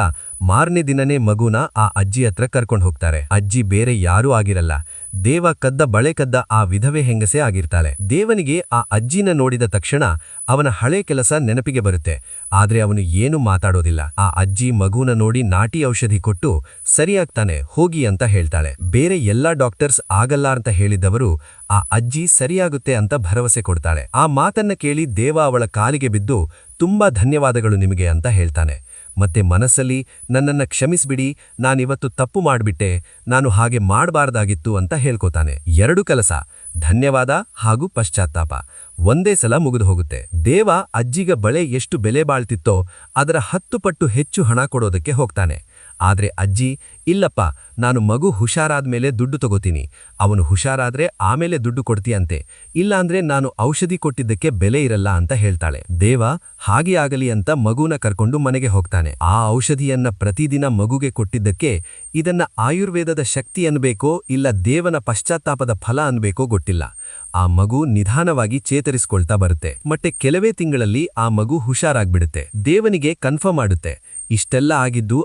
ಮಾರನೇ ದಿನನೇ ಮಗುನ ಆ ಅಜ್ಜಿ ಹತ್ರ ಕರ್ಕೊಂಡು ಹೋಗ್ತಾರೆ. ಅಜ್ಜಿ ಬೇರೆ ಯಾರೂ ಆಗಿರಲ್ಲ, ದೇವ ಕದ್ದ ಬಳೆ ಕದ್ದ ಆ ವಿಧವೆ ಹೆಂಗಸೇ ಆಗಿರ್ತಾಳೆ. ದೇವನಿಗೆ ಆ ಅಜ್ಜಿನ ನೋಡಿದ ತಕ್ಷಣ ಅವನ ಹಳೆ ಕೆಲಸ ನೆನಪಿಗೆ ಬರುತ್ತೆ, ಆದ್ರೆ ಅವನು ಏನೂ ಮಾತಾಡೋದಿಲ್ಲ. ಆ ಅಜ್ಜಿ ಮಗುನ ನೋಡಿ ನಾಟಿ ಔಷಧಿ ಕೊಟ್ಟು ಸರಿಯಾಗ್ತಾನೆ ಹೋಗಿ ಅಂತ ಹೇಳ್ತಾಳೆ. ಬೇರೆ ಎಲ್ಲಾ ಡಾಕ್ಟರ್ಸ್ ಆಗಲ್ಲ ಅಂತ ಹೇಳಿದವರು ಆ ಅಜ್ಜಿ ಸರಿಯಾಗುತ್ತೆ ಅಂತ ಭರವಸೆ ಕೊಡ್ತಾಳೆ. ಆ ಮಾತನ್ನ ಕೇಳಿ ದೇವ ಅವಳ ಕಾಲಿಗೆ ಬಿದ್ದು ತುಂಬಾ ಧನ್ಯವಾದಗಳು ನಿಮಗೆ ಅಂತ ಹೇಳ್ತಾನೆ. ಮತ್ತೆ ಮನಸ್ಸಲ್ಲಿ ನನ್ನನ್ನ ಕ್ಷಮಿಸ್ಬಿಡಿ, ನಾನಿವತ್ತು ತಪ್ಪು ಮಾಡ್ಬಿಟ್ಟೆ, ನಾನು ಹಾಗೆ ಮಾಡಬಾರ್ದಾಗಿತ್ತು ಅಂತ ಹೇಳ್ಕೋತಾನೆ. 2 ಕೆಲಸ, ಧನ್ಯವಾದ ಹಾಗೂ ಪಶ್ಚಾತ್ತಾಪ, ಒಂದೇ ಸಲ ಮುಗಿದು ಹೋಗುತ್ತೆ. ದೇವ ಅಜ್ಜಿಗ ಬಳೆ ಎಷ್ಟು ಬೆಲೆ ಬಾಳ್ತಿತ್ತೋ ಅದರ 10 ಪಟ್ಟು ಹೆಚ್ಚು ಹಣ ಕೊಡೋದಕ್ಕೆ ಹೋಗ್ತಾನೆ. ಆದ್ರೆ ಅಜ್ಜಿ, ಇಲ್ಲಪ್ಪ, ನಾನು ಮಗು ಹುಷಾರಾದ್ಮೇಲೆ ದುಡ್ಡು ತಗೋತೀನಿ, ಅವನು ಹುಷಾರಾದ್ರೆ ಆಮೇಲೆ ದುಡ್ಡು ಕೊಡ್ತೀಯಂತೆ, ಇಲ್ಲಾಂದ್ರೆ ನಾನು ಔಷಧಿ ಕೊಟ್ಟಿದ್ದಕ್ಕೆ ಬೆಲೆ ಇರಲ್ಲ ಅಂತ ಹೇಳ್ತಾಳೆ. ದೇವ ಹಾಗೆ ಆಗಲಿ ಅಂತ ಮಗುನ ಕರ್ಕೊಂಡು ಮನೆಗೆ ಹೋಗ್ತಾನೆ. ಆ ಔಷಧಿಯನ್ನ ಪ್ರತಿದಿನ ಮಗುಗೆ ಕೊಟ್ಟಿದ್ದಕ್ಕೆ ಇದನ್ನ ಆಯುರ್ವೇದದ ಶಕ್ತಿ ಅನ್ಬೇಕೋ ಇಲ್ಲ ದೇವನ ಪಶ್ಚಾತ್ತಾಪದ ಫಲ ಅನ್ಬೇಕೋ ಗೊತ್ತಿಲ್ಲ. ಆ ಮಗು ನಿಧಾನವಾಗಿ ಚೇತರಿಸ್ಕೊಳ್ತಾ ಬರುತ್ತೆ. ಮತ್ತೆ ಕೆಲವೇ ತಿಂಗಳಲ್ಲಿ ಆ ಮಗು ಹುಷಾರಾಗ್ಬಿಡುತ್ತೆ. ದೇವನಿಗೆ ಕನ್ಫರ್ಮ್ ಮಾಡುತ್ತೆ ಇಷ್ಟೆಲ್ಲ ಆಗಿದ್ದು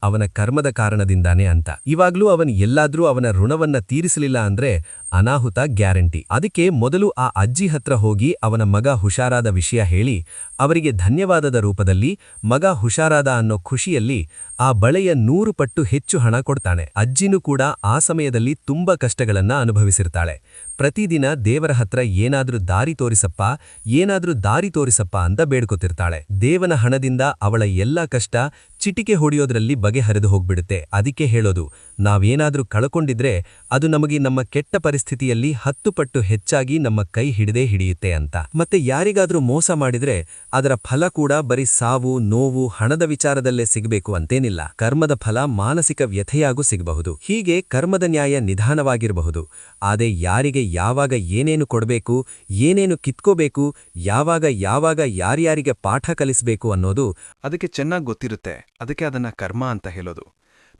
ಅವನ ಕರ್ಮದ ಕಾರಣದಿಂದಾನೇ ಅಂತ. ಇವಾಗ್ಲೂ ಅವನ್ ಎಲ್ಲಾದ್ರೂ ಅವನ ಋಣವನ್ನ ತೀರಿಸಲಿಲ್ಲ ಅಂದ್ರೆ ಅನಾಹುತ ಗ್ಯಾರಂಟಿ. ಅದಕ್ಕೆ ಮೊದಲು ಆ ಅಜ್ಜಿ ಹತ್ರ ಹೋಗಿ ಅವನ ಮಗ ಹುಷಾರಾದ ವಿಷಯ ಹೇಳಿ ಅವರಿಗೆ ಧನ್ಯವಾದದ ರೂಪದಲ್ಲಿ ಮಗ ಹುಷಾರಾದ ಅನ್ನೋ ಖುಷಿಯಲ್ಲಿ ಆ ಬಳೆಯ 100 ಪಟ್ಟು ಹೆಚ್ಚು ಹಣ ಕೊಡ್ತಾನೆ. ಅಜ್ಜಿನೂ ಕೂಡ ಆ ಸಮಯದಲ್ಲಿ ತುಂಬಾ ಕಷ್ಟಗಳನ್ನ ಅನುಭವಿಸಿರ್ತಾಳೆ. ಪ್ರತಿದಿನ ದೇವರ ಹತ್ರ ಏನಾದ್ರೂ ದಾರಿ ತೋರಿಸಪ್ಪ ಅಂತ ಬೇಡ್ಕೊತಿರ್ತಾಳೆ. ದೇವನ ಹಣದಿಂದ ಅವಳ ಎಲ್ಲಾ ಕಷ್ಟ ಚಿಟಿಕೆ ಹೊಡೆಯೋದ್ರಲ್ಲಿ ಬಗೆಹರಿದು ಹೋಗ್ಬಿಡುತ್ತೆ. ಅದಕ್ಕೆ ಹೇಳೋದು, ನಾವೇನಾದ್ರೂ ಕಳ್ಕೊಂಡಿದ್ರೆ ಅದು ನಮಗೆ ನಮ್ಮ ಕೆಟ್ಟ ಪರಿಸ್ಥಿತಿಯಲ್ಲಿ 10 ಪಟ್ಟು ಹೆಚ್ಚಾಗಿ ನಮ್ಮ ಕೈ ಹಿಡಿಯುತ್ತೆ ಅಂತ. ಮತ್ತೆ ಯಾರಿಗಾದ್ರೂ ಮೋಸ ಮಾಡಿದ್ರೆ ಅದರ ಫಲ ಕೂಡ ಬರೀ ಸಾವು, ನೋವು, ಹಣದ ವಿಚಾರದಲ್ಲೇ ಸಿಗಬೇಕು ಅಂತೇನಿಲ್ಲ. ಕರ್ಮದ ಫಲ ಮಾನಸಿಕ ವ್ಯಥೆಯಾಗೂ ಸಿಗಬಹುದು. ಹೀಗೆ ಕರ್ಮದ ನ್ಯಾಯ ನಿಧಾನವಾಗಿರಬಹುದು. ಆದ್ರೆ ಯಾರಿಗೆ ಯಾವಾಗ ಏನೇನು ಕೊಡಬೇಕು, ಏನೇನು ಕಿತ್ಕೋಬೇಕು, ಯಾವಾಗ ಯಾರ್ಯಾರಿಗೆ ಪಾಠ ಕಲಿಸಬೇಕು ಅನ್ನೋದು ಅದಕ್ಕೆ ಚೆನ್ನಾಗಿ ಗೊತ್ತಿರುತ್ತೆ. ಅದಕ್ಕೆ ಅದನ್ನ ಕರ್ಮ ಅಂತ ಹೇಳೋದು.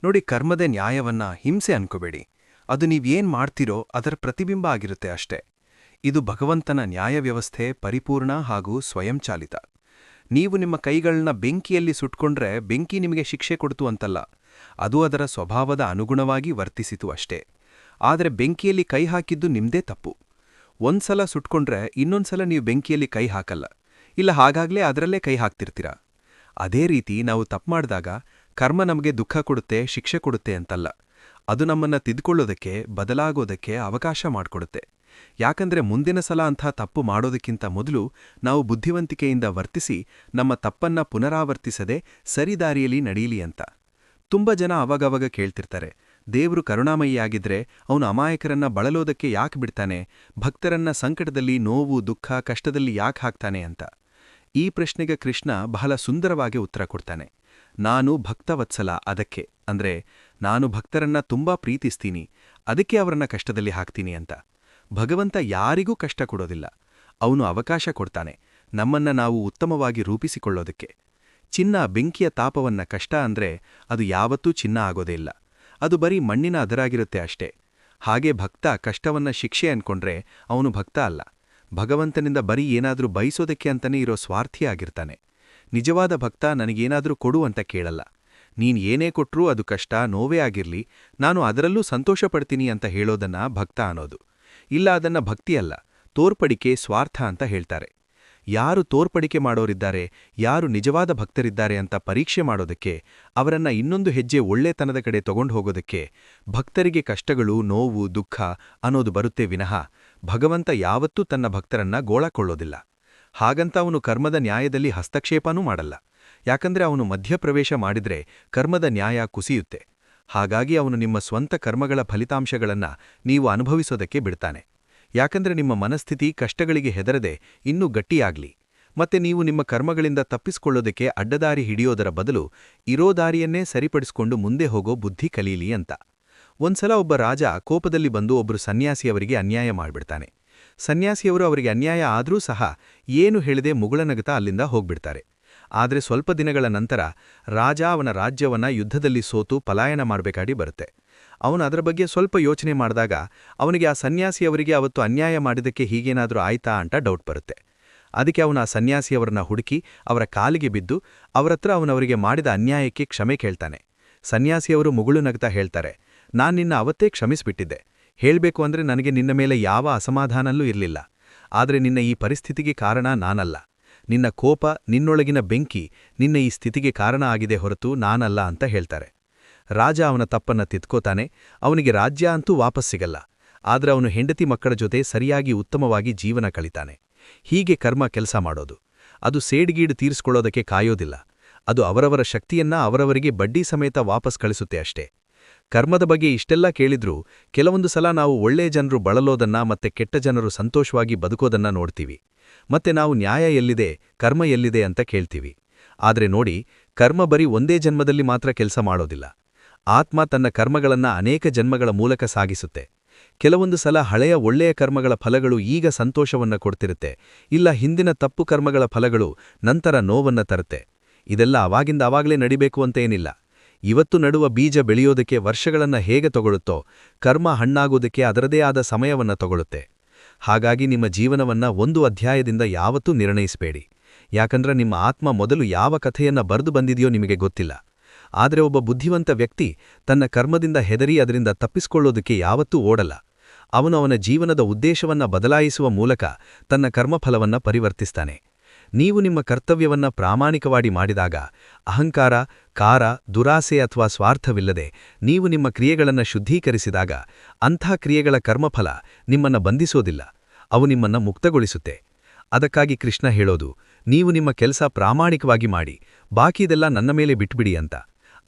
ನೋಡಿ, ಕರ್ಮದ ನ್ಯಾಯವನ್ನ ಹಿಂಸೆ ಅನ್ಕೋಬೇಡಿ. ಅದು ನೀವೇನ್ ಮಾಡ್ತೀರೋ ಅದರ ಪ್ರತಿಬಿಂಬ ಆಗಿರುತ್ತೆ ಅಷ್ಟೇ. ಇದು ಭಗವಂತನ ನ್ಯಾಯ ವ್ಯವಸ್ಥೆ ಪರಿಪೂರ್ಣ ಹಾಗೂ ಸ್ವಯಂಚಾಲಿತ. ನೀವು ನಿಮ್ಮ ಕೈಗಳನ್ನ ಬೆಂಕಿಯಲ್ಲಿ ಸುಟ್ಕೊಂಡ್ರೆ ಬೆಂಕಿ ನಿಮಗೆ ಶಿಕ್ಷೆ ಕೊಡ್ತು ಅಂತಲ್ಲ, ಅದು ಅದರ ಸ್ವಭಾವದ ಅನುಗುಣವಾಗಿ ವರ್ತಿಸಿತು ಅಷ್ಟೇ. ಆದರೆ ಬೆಂಕಿಯಲ್ಲಿ ಕೈ ಹಾಕಿದ್ದು ನಿಮ್ದೇ ತಪ್ಪು. ಒಂದ್ಸಲ ಸುಟ್ಕೊಂಡ್ರೆ ಇನ್ನೊಂದ್ಸಲ ನೀವು ಬೆಂಕಿಯಲ್ಲಿ ಕೈ ಹಾಕಲ್ಲ, ಇಲ್ಲ ಹಾಗಾಗ್ಲೇ ಅದರಲ್ಲೇ ಕೈ ಹಾಕ್ತಿರ್ತೀರ. ಅದೇ ರೀತಿ ನಾವು ತಪ್ಪು ಮಾಡಿದಾಗ ಕರ್ಮ ನಮಗೆ ದುಃಖ ಕೊಡುತ್ತೆ, ಶಿಕ್ಷೆ ಕೊಡುತ್ತೆ ಅಂತಲ್ಲ, ಅದು ನಮ್ಮನ್ನ ತಿದ್ಕೊಳ್ಳೋದಕ್ಕೆ, ಬದಲಾಗೋದಕ್ಕೆ ಅವಕಾಶ ಮಾಡಿಕೊಡುತ್ತೆ. ಯಾಕಂದ್ರೆ ಮುಂದಿನ ಸಲ ಅಂಥ ತಪ್ಪು ಮಾಡೋದಕ್ಕಿಂತ ಮೊದಲು ನಾವು ಬುದ್ಧಿವಂತಿಕೆಯಿಂದ ವರ್ತಿಸಿ ನಮ್ಮ ತಪ್ಪನ್ನ ಪುನರಾವರ್ತಿಸದೆ ಸರಿದಾರಿಯಲ್ಲಿ ನಡೀಲಿ ಅಂತ. ತುಂಬ ಜನ ಅವಾಗವಾಗ ಕೇಳ್ತಿರ್ತಾರೆ, ದೇವ್ರು ಕರುಣಾಮಯಿಯಾಗಿದ್ರೆ ಅವನು ಅಮಾಯಕರನ್ನ ಬಳಲೋದಕ್ಕೆ ಯಾಕೆ ಬಿಡ್ತಾನೆ, ಭಕ್ತರನ್ನ ಸಂಕಟದಲ್ಲಿ, ನೋವು, ದುಃಖ, ಕಷ್ಟದಲ್ಲಿ ಯಾಕೆ ಹಾಕ್ತಾನೆ ಅಂತ. ಈ ಪ್ರಶ್ನೆಗೆ ಕೃಷ್ಣ ಬಹಳ ಸುಂದರವಾಗಿ ಉತ್ತರ ಕೊಡ್ತಾನೆ. ನಾನು ಭಕ್ತವತ್ಸಲ, ಅದಕ್ಕೆ ಅಂದ್ರೆ ನಾನು ಭಕ್ತರನ್ನ ತುಂಬಾ ಪ್ರೀತಿಸ್ತೀನಿ, ಅದಕ್ಕೆ ಅವರನ್ನ ಕಷ್ಟದಲ್ಲಿ ಹಾಕ್ತೀನಿ ಅಂತ. ಭಗವಂತ ಯಾರಿಗೂ ಕಷ್ಟ ಕೊಡೋದಿಲ್ಲ, ಅವನು ಅವಕಾಶ ಕೊಡ್ತಾನೆ ನಮ್ಮನ್ನ ನಾವು ಉತ್ತಮವಾಗಿ ರೂಪಿಸಿಕೊಳ್ಳೋದಕ್ಕೆ. ಚಿನ್ನ ಬೆಂಕಿಯ ತಾಪವನ್ನ ಕಷ್ಟ ಅಂದ್ರೆ ಅದು ಯಾವತ್ತೂ ಚಿನ್ನ ಆಗೋದೇ ಇಲ್ಲ, ಅದು ಬರೀ ಮಣ್ಣಿನ ಅದರಾಗಿರುತ್ತೆ ಅಷ್ಟೇ. ಹಾಗೆ ಭಕ್ತ ಕಷ್ಟವನ್ನ ಶಿಕ್ಷೆ ಅನ್ಕೊಂಡ್ರೆ ಅವನು ಭಕ್ತ ಅಲ್ಲ, ಭಗವಂತನಿಂದ ಬರೀ ಏನಾದ್ರೂ ಬಯಸೋದಕ್ಕೆ ಅಂತಲೇ ಇರೋ ಸ್ವಾರ್ಥಿಯಾಗಿರ್ತಾನೆ. ನಿಜವಾದ ಭಕ್ತ ನನಗೇನಾದ್ರೂ ಕೊಡು ಅಂತ ಕೇಳಲ್ಲ, ನೀನ್ ಏನೇ ಕೊಟ್ರೂ ಅದು ಕಷ್ಟ, ನೋವೇ ಆಗಿರ್ಲಿ, ನಾನು ಅದರಲ್ಲೂ ಸಂತೋಷ ಪಡ್ತೀನಿ ಅಂತ ಹೇಳೋದನ್ನ ಭಕ್ತ ಅನ್ನೋದು. ಇಲ್ಲ, ಅದನ್ನ ಭಕ್ತಿಯಲ್ಲ, ತೋರ್ಪಡಿಕೆ, ಸ್ವಾರ್ಥ ಅಂತ ಹೇಳ್ತಾರೆ. ಯಾರು ತೋರ್ಪಡಿಕೆ ಮಾಡೋರಿದ್ದಾರೆ, ಯಾರು ನಿಜವಾದ ಭಕ್ತರಿದ್ದಾರೆ ಅಂತ ಪರೀಕ್ಷೆ ಮಾಡೋದಕ್ಕೆ, ಅವರನ್ನ ಇನ್ನೊಂದು ಹೆಜ್ಜೆ ಒಳ್ಳೆತನದ ಕಡೆ ತಗೊಂಡು ಹೋಗೋದಕ್ಕೆ ಭಕ್ತರಿಗೆ ಕಷ್ಟಗಳು, ನೋವು, ದುಃಖ ಅನ್ನೋದು ಬರುತ್ತೆ ವಿನಃ ಭಗವಂತ ಯಾವತ್ತೂ ತನ್ನ ಭಕ್ತರನ್ನ ಗೋಳಕೊಳ್ಳೋದಿಲ್ಲ. ಹಾಗಂತ ಅವನು ಕರ್ಮದ ನ್ಯಾಯದಲ್ಲಿ ಹಸ್ತಕ್ಷೇಪನೂ ಮಾಡಲ್ಲ. ಯಾಕಂದ್ರೆ ಅವನು ಮಧ್ಯಪ್ರವೇಶ ಮಾಡಿದ್ರೆ ಕರ್ಮದ ನ್ಯಾಯ ಕುಸಿಯುತ್ತೆ. ಹಾಗಾಗಿ ಅವನು ನಿಮ್ಮ ಸ್ವಂತ ಕರ್ಮಗಳ ಫಲಿತಾಂಶಗಳನ್ನ ನೀವು ಅನುಭವಿಸೋದಕ್ಕೆ ಬಿಡ್ತಾನೆ. ಯಾಕಂದ್ರೆ ನಿಮ್ಮ ಮನಸ್ಥಿತಿ ಕಷ್ಟಗಳಿಗೆ ಹೆದರದೆ ಇನ್ನೂ ಗಟ್ಟಿಯಾಗ್ಲಿ, ಮತ್ತೆ ನೀವು ನಿಮ್ಮ ಕರ್ಮಗಳಿಂದ ತಪ್ಪಿಸಿಕೊಳ್ಳೋದಕ್ಕೆ ಅಡ್ಡದಾರಿ ಹಿಡಿಯೋದರ ಬದಲು ಇರೋ ದಾರಿಯನ್ನೇ ಸರಿಪಡಿಸಿಕೊಂಡು ಮುಂದೆ ಹೋಗೋ ಬುದ್ಧಿ ಕಲೀಲಿ ಅಂತ. ಒಂದ್ಸಲ ಒಬ್ಬ ರಾಜ ಕೋಪದಲ್ಲಿ ಬಂದು ಒಬ್ಬರು ಸನ್ಯಾಸಿಯವರಿಗೆ ಅನ್ಯಾಯ ಮಾಡ್ಬಿಡ್ತಾನೆ. ಸನ್ಯಾಸಿಯವರು ಅವರಿಗೆ ಅನ್ಯಾಯ ಆದ್ರೂ ಸಹ ಏನು ಹೇಳದೆ ಮುಗುಳನಗುತ್ತಾ ಅಲ್ಲಿಂದ ಹೋಗ್ಬಿಡ್ತಾರೆ. ಆದರೆ ಸ್ವಲ್ಪ ದಿನಗಳ ನಂತರ ರಾಜ ಅವನ ರಾಜ್ಯವನ್ನ ಯುದ್ಧದಲ್ಲಿ ಸೋತು ಪಲಾಯನ ಮಾಡಬೇಕಾಗಿ ಬರುತ್ತೆ. ಅವನು ಅದರ ಬಗ್ಗೆ ಸ್ವಲ್ಪ ಯೋಚನೆ ಮಾಡಿದಾಗ ಅವನಿಗೆ ಆ ಸನ್ಯಾಸಿಯವರಿಗೆ ಅವತ್ತು ಅನ್ಯಾಯ ಮಾಡಿದ್ದಕ್ಕೆ ಹೀಗೇನಾದರೂ ಆಯ್ತಾ ಅಂತ ಡೌಟ್ ಬರುತ್ತೆ. ಅದಕ್ಕೆ ಅವನು ಆ ಸನ್ಯಾಸಿಯವರನ್ನ ಹುಡುಕಿ ಅವರ ಕಾಲಿಗೆ ಬಿದ್ದು ಅವರತ್ರ ಅವನವರಿಗೆ ಮಾಡಿದ ಅನ್ಯಾಯಕ್ಕೆ ಕ್ಷಮೆ ಕೇಳ್ತಾನೆ. ಸನ್ಯಾಸಿಯವರು ಮುಗುಳು ನಗ್ತಾ ಹೇಳ್ತಾರೆ, ನಾನ್ ನಿನ್ನ ಅವತ್ತೇ ಕ್ಷಮಿಸ್ಬಿಟ್ಟಿದ್ದೆ, ಹೇಳ್ಬೇಕು ಅಂದ್ರೆ ನನಗೆ ನಿನ್ನ ಮೇಲೆ ಯಾವ ಅಸಮಾಧಾನಲ್ಲೂ ಇರಲಿಲ್ಲ. ಆದರೆ ನಿನ್ನ ಈ ಪರಿಸ್ಥಿತಿಗೆ ಕಾರಣ ನಾನಲ್ಲ, ನಿನ್ನ ಕೋಪ, ನಿನ್ನೊಳಗಿನ ಬೆಂಕಿ ನಿನ್ನ ಈ ಸ್ಥಿತಿಗೆ ಕಾರಣ ಆಗಿದೆ ಹೊರತು ನಾನಲ್ಲ ಅಂತ ಹೇಳ್ತಾರೆ. ರಾಜ ಅವನ ತಪ್ಪನ್ನ ತಿದ್ಕೋತಾನೆ. ಅವನಿಗೆ ರಾಜ್ಯ ಅಂತೂ ವಾಪಸ್ ಸಿಗಲ್ಲ, ಆದ್ರೆ ಅವನು ಹೆಂಡತಿ ಮಕ್ಕಳ ಜೊತೆ ಸರಿಯಾಗಿ ಉತ್ತಮವಾಗಿ ಜೀವನ ಕಳಿತಾನೆ. ಹೀಗೆ ಕರ್ಮ ಕೆಲಸ ಮಾಡೋದು. ಅದು ಸೇಡ್ಗೀಡು ತೀರಿಸ್ಕೊಳ್ಳೋದಕ್ಕೆ ಕಾಯೋದಿಲ್ಲ, ಅದು ಅವರವರ ಶಕ್ತಿಯನ್ನ ಅವರವರಿಗೆ ಬಡ್ಡಿ ಸಮೇತ ವಾಪಸ್ ಕಳಿಸುತ್ತೆ ಅಷ್ಟೇ. ಕರ್ಮದ ಬಗ್ಗೆ ಇಷ್ಟೆಲ್ಲ ಕೇಳಿದ್ರೂ ಕೆಲವೊಂದು ಸಲ ನಾವು ಒಳ್ಳೆ ಜನರು ಬಳಲೋದನ್ನ ಮತ್ತೆ ಕೆಟ್ಟ ಜನರು ಸಂತೋಷವಾಗಿ ಬದುಕೋದನ್ನ ನೋಡ್ತೀವಿ. ಮತ್ತೆ ನಾವು ನ್ಯಾಯ ಎಲ್ಲಿದೆ, ಕರ್ಮ ಎಲ್ಲಿದೆ ಅಂತ ಕೇಳ್ತೀವಿ. ಆದ್ರೆ ನೋಡಿ, ಕರ್ಮ ಬರೀ ಒಂದೇ ಜನ್ಮದಲ್ಲಿ ಮಾತ್ರ ಕೆಲಸ ಮಾಡೋದಿಲ್ಲ. ಆತ್ಮ ತನ್ನ ಕರ್ಮಗಳನ್ನ ಅನೇಕ ಜನ್ಮಗಳ ಮೂಲಕ ಸಾಗಿಸುತ್ತೆ. ಕೆಲವೊಂದು ಸಲ ಹಳೆಯ ಒಳ್ಳೆಯ ಕರ್ಮಗಳ ಫಲಗಳು ಈಗ ಸಂತೋಷವನ್ನ ಕೊಡ್ತಿರುತ್ತೆ, ಇಲ್ಲ ಹಿಂದಿನ ತಪ್ಪು ಕರ್ಮಗಳ ಫಲಗಳು ನಂತರ ನೋವನ್ನ ತರುತ್ತೆ. ಇದೆಲ್ಲ ಅವಾಗಿಂದ ಅವಾಗಲೇ ನಡಿಬೇಕು ಅಂತ ಏನಿಲ್ಲ. ಇವತ್ತು ನಡುವ ಬೀಜ ಬೆಳೆಯೋದಕ್ಕೆ ವರ್ಷಗಳನ್ನ ಹೇಗೆ ತಗೊಳುತ್ತೋ, ಕರ್ಮ ಹಣ್ಣಾಗೋದಕ್ಕೆ ಅದರದೇ ಆದ ಸಮಯವನ್ನ ತಗೊಳುತ್ತೆ. ಹಾಗಾಗಿ ನಿಮ್ಮ ಜೀವನವನ್ನ ಒಂದು ಅಧ್ಯಾಯದಿಂದ ಯಾವತ್ತೂ ನಿರ್ಣಯಿಸಬೇಡಿ. ಯಾಕಂದ್ರೆ ನಿಮ್ಮ ಆತ್ಮ ಮೊದಲು ಯಾವ ಕಥೆಯನ್ನ ಬರೆದು ಬಂದಿದೆಯೋ ನಿಮಗೆ ಗೊತ್ತಿಲ್ಲ. ಆದರೆ ಒಬ್ಬ ಬುದ್ಧಿವಂತ ವ್ಯಕ್ತಿ ತನ್ನ ಕರ್ಮದಿಂದ ಹೆದರಿ ಅದರಿಂದ ತಪ್ಪಿಸಿಕೊಳ್ಳೋದಕ್ಕೆ ಯಾವತ್ತೂ ಓಡಲ್ಲ. ಅವನು ಅವನ ಜೀವನದ ಉದ್ದೇಶವನ್ನ ಬದಲಾಯಿಸುವ ಮೂಲಕ ತನ್ನ ಕರ್ಮಫಲವನ್ನ ಪರಿವರ್ತಿಸ್ತಾನೆ. ನೀವು ನಿಮ್ಮ ಕರ್ತವ್ಯವನ್ನ ಪ್ರಾಮಾಣಿಕವಾಗಿ ಮಾಡಿದಾಗ ಅಹಂಕಾರ, ಕಾರ, ದುರಾಸೆ ಅಥವಾ ಸ್ವಾರ್ಥವಿಲ್ಲದೆ ನೀವು ನಿಮ್ಮ ಕ್ರಿಯೆಗಳನ್ನು ಶುದ್ಧೀಕರಿಸಿದಾಗ ಅಂಥ ಕ್ರಿಯೆಗಳ ಕರ್ಮಫಲ ನಿಮ್ಮನ್ನ ಬಂಧಿಸೋದಿಲ್ಲ, ಅವು ನಿಮ್ಮನ್ನ ಮುಕ್ತಗೊಳಿಸುತ್ತೆ. ಅದಕ್ಕಾಗಿ ಕೃಷ್ಣ ಹೇಳೋದು, ನೀವು ನಿಮ್ಮ ಕೆಲಸ ಪ್ರಾಮಾಣಿಕವಾಗಿ ಮಾಡಿ, ಬಾಕಿದೆಲ್ಲ ನನ್ನ ಮೇಲೆ ಬಿಟ್ಬಿಡಿ ಅಂತ.